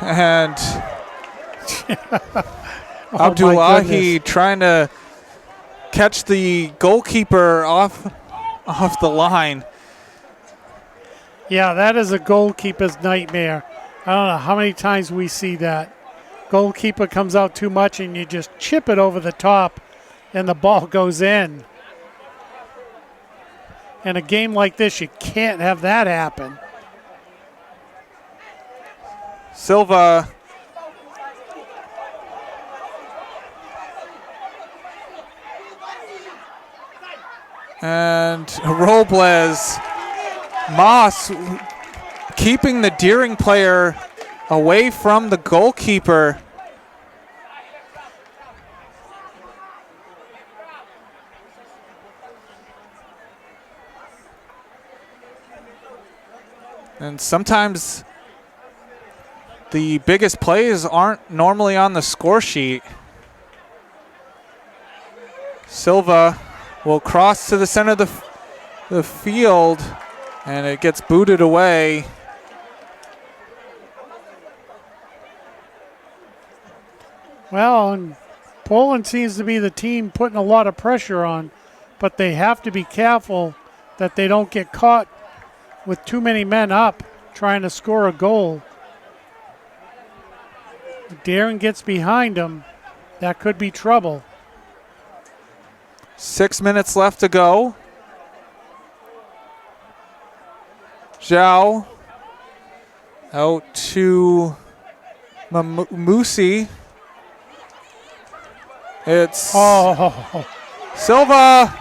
And Abdullahi trying to catch the goalkeeper off the line. Yeah, that is a goalkeeper's nightmare. I don't know how many times we see that. Goalkeeper comes out too much and you just chip it over the top and the ball goes in. In a game like this, you can't have that happen. Silva and Robles. Moss keeping the Deering player away from the goalkeeper. And sometimes the biggest plays aren't normally on the score sheet. Silva will cross to the center of the field, and it gets booted away. Well, and Poland seems to be the team putting a lot of pressure on, but they have to be careful that they don't get caught with too many men up trying to score a goal. If Darren gets behind him, that could be trouble. 6 minutes left to go. Zhao out to Musi. It's Silva,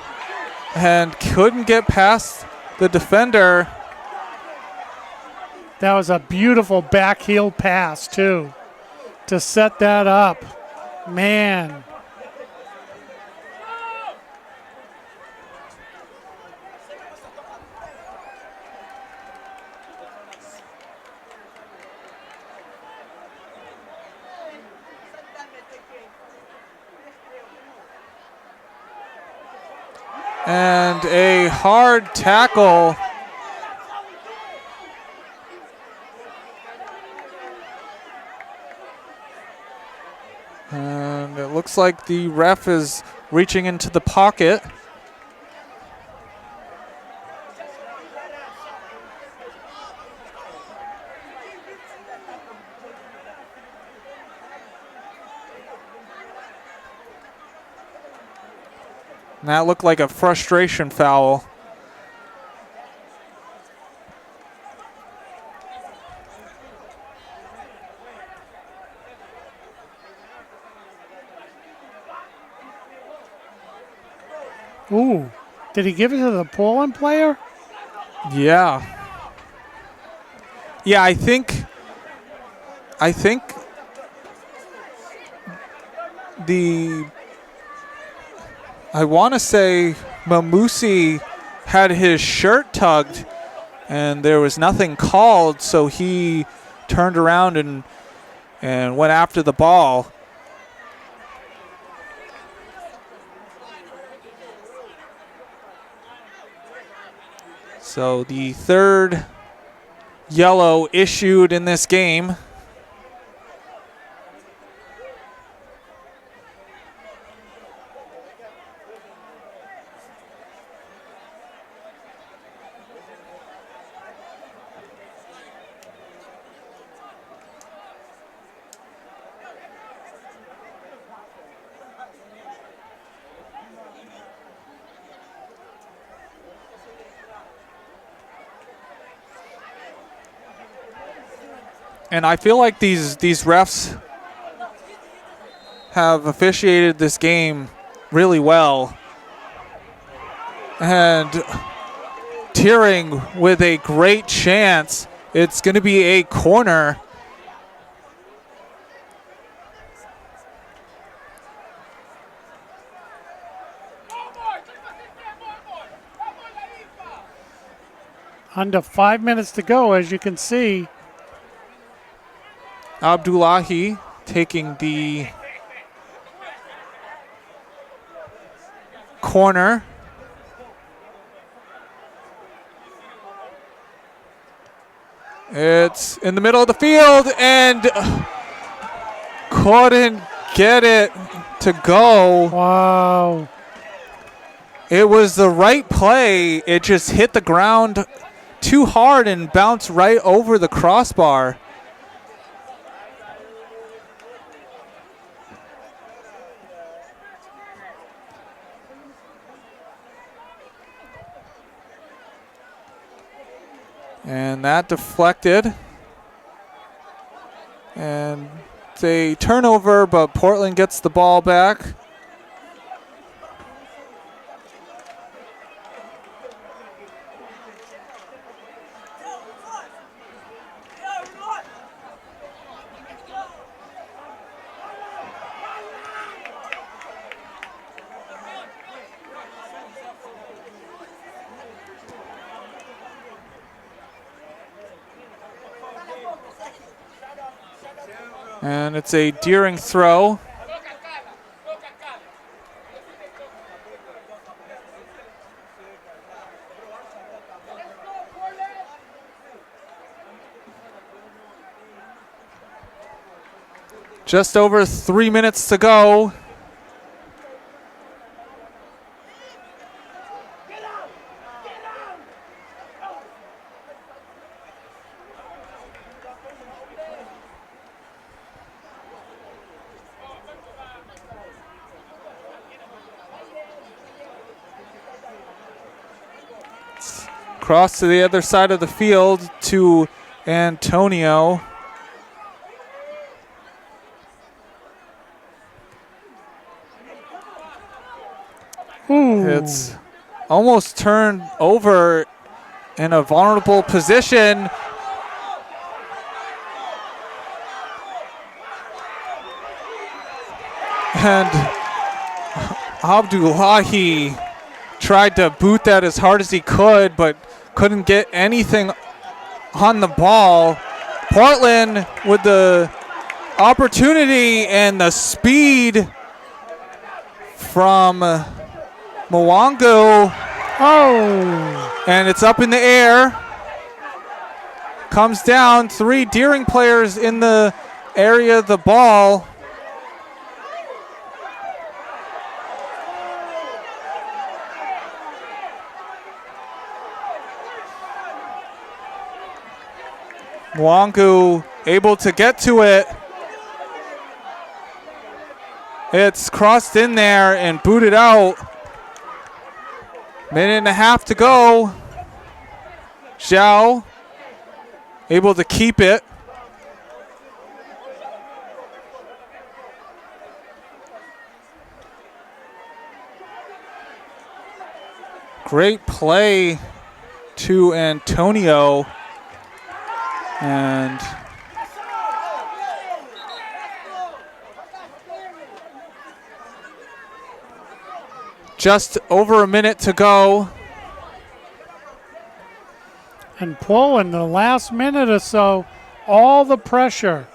and couldn't get past the defender. That was a beautiful back heel pass, too, to set that up. Man. And a hard tackle. And it looks like the ref is reaching into the pocket. And that looked like a frustration foul. Ooh, did he give it to the Poland player? Yeah. Yeah, I think I want to say Mamusi had his shirt tugged and there was nothing called, so he turned around and went after the ball. So the third yellow issued in this game. And I feel like these refs have officiated this game really well. And Tearing with a great chance. It's going to be a corner. Under 5 minutes to go, as you can see. Abdullahi taking the corner. It's in the middle of the field and couldn't get it to go. Wow. It was the right play. It just hit the ground too hard and bounced right over the crossbar. And that deflected. And it's a turnover, but Portland gets the ball back. And it's a Deering throw. Just over 3 minutes to go. Cross to the other side of the field to Antonio. Ooh. It's almost turned over in a vulnerable position. And Abdullahi tried to boot that as hard as he could, but couldn't get anything on the ball. Portland with the opportunity and the speed from Mwangu. Oh. And it's up in the air. Comes down. 3 Deering players in the area of the ball. Mwangu able to get to it. It's crossed in there and booted out. Minute and a half to go. Zhao able to keep it. Great play to Antonio. And just over a minute to go. And Portland, the last minute or so, all the pressure.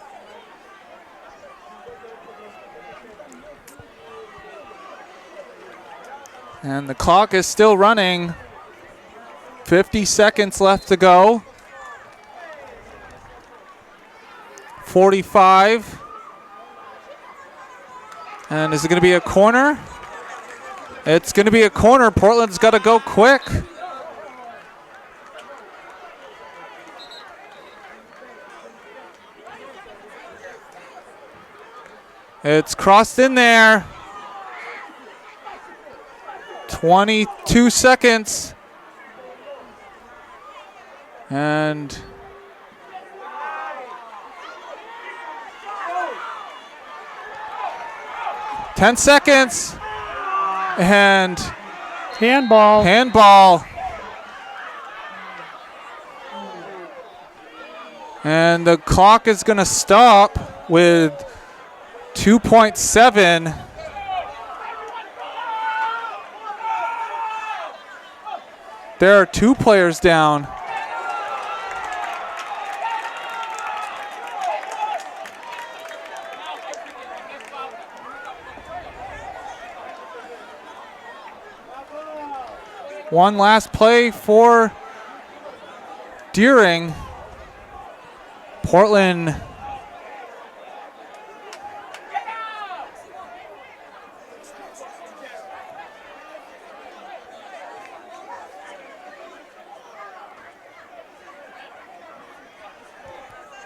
And the clock is still running. 50 seconds left to go. 45. And is it going to be a corner? It's going to be a corner. Portland's got to go quick. It's crossed in there. 22 seconds. And 10 seconds. And handball. Handball. And the clock is going to stop with 2.7. There are 2 players down. One last play for Deering. Portland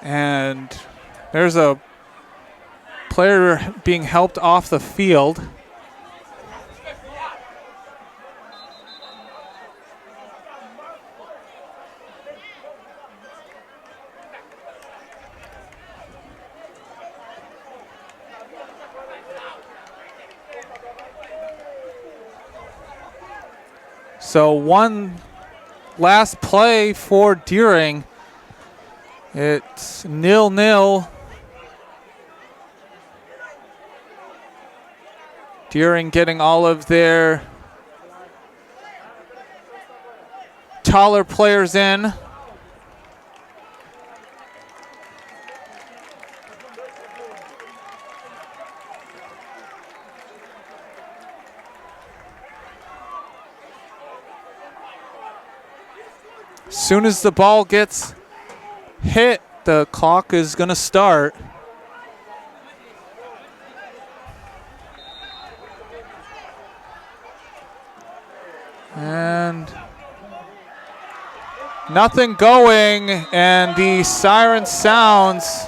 and there's a player being helped off the field. So one last play for Deering. It's 0-0. Deering getting all of their taller players in. As soon as the ball gets hit, the clock is going to start. And nothing going, and the siren sounds.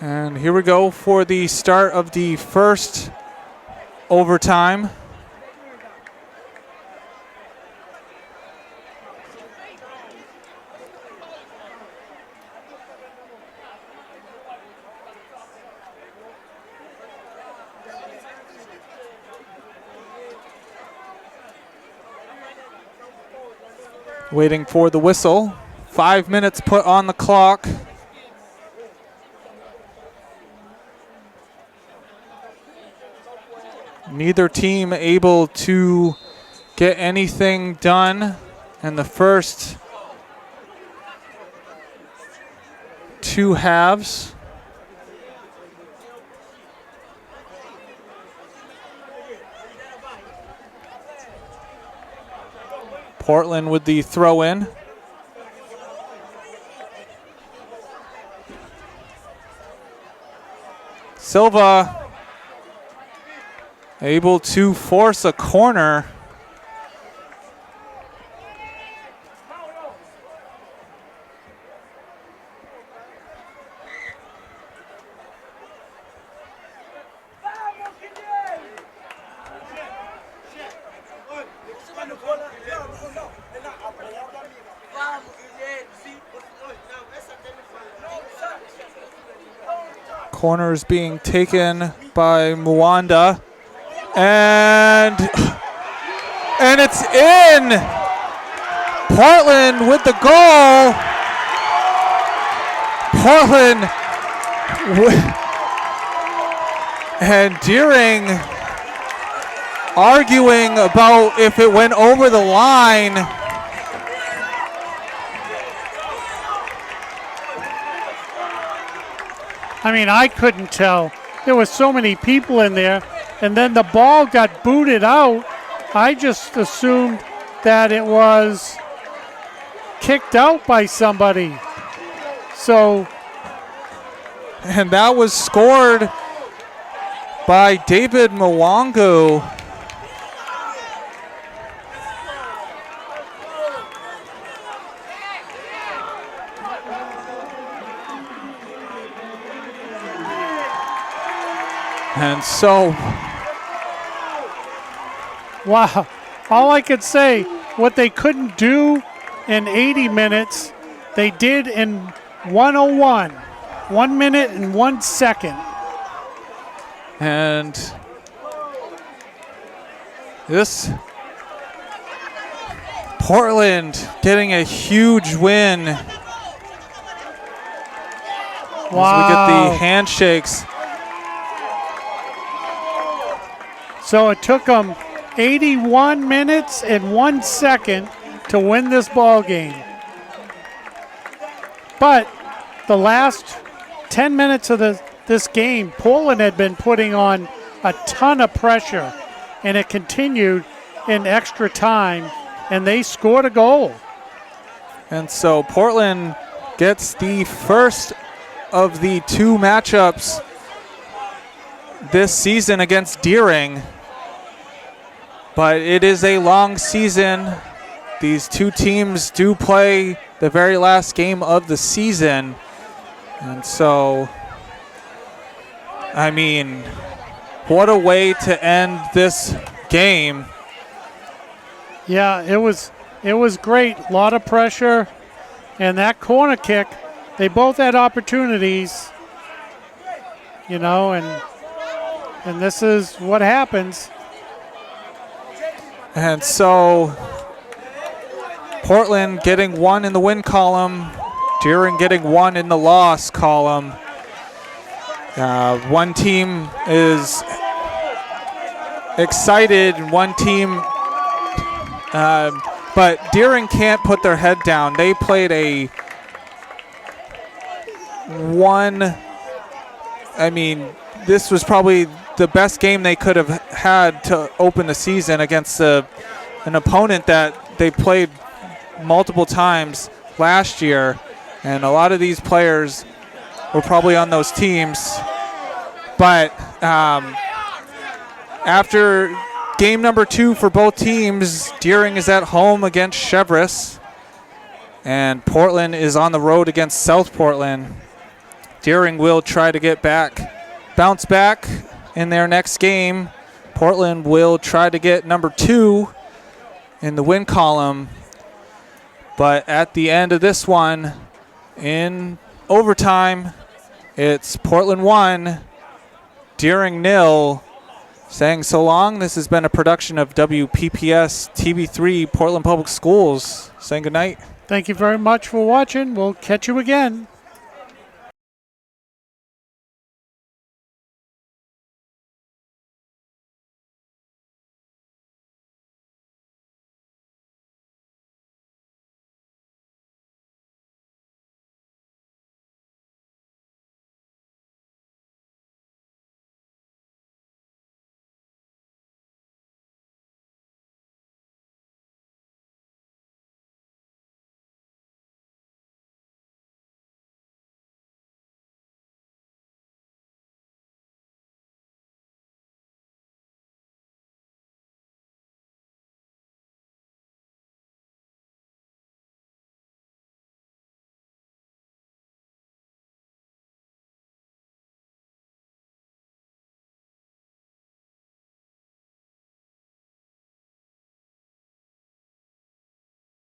And here we go for the start of the first overtime. Waiting for the whistle. 5 minutes put on the clock. Neither team able to get anything done in the first 2 halves. Portland with the throw in. Silva able to force a corner. Corner is being taken by Mwanda, and it's in. Portland with the goal. Portland and Deering arguing about if it went over the line. I mean, I couldn't tell. There were so many people in there, and then the ball got booted out. I just assumed that it was kicked out by somebody. So, and that was scored by David Mwangu. And so, wow, all I could say, what they couldn't do in 80 minutes, they did in 101, 1 minute and 1 second. And this Portland getting a huge win. Wow. As we get the handshakes. So it took them 81 minutes and 1 second to win this ball game. But the last 10 minutes of this game, Portland had been putting on a ton of pressure, and it continued in extra time, and they scored a goal. And so Portland gets the first of the 2 matchups this season against Deering. But it is a long season. These 2 teams do play the very last game of the season. And so, I mean, what a way to end this game. Yeah, it was great. A lot of pressure. And that corner kick, they both had opportunities, you know, and this is what happens. And so Portland getting 1 in the win column, Deering getting 1 in the loss column. One team is excited, and one team, but Deering can't put their head down. They played this was probably the best game they could have had to open the season against an opponent that they played multiple times last year. And a lot of these players were probably on those teams. But after game number 2 for both teams, Deering is at home against Chevrolet, and Portland is on the road against South Portland. Deering will try to bounce back in their next game. Portland will try to get number 2 in the win column. But at the end of this one, in overtime, it's Portland 1, Deering 0. Saying so long. This has been a production of WPPS TV3 Portland Public Schools. Saying good night. Thank you very much for watching. We'll catch you again.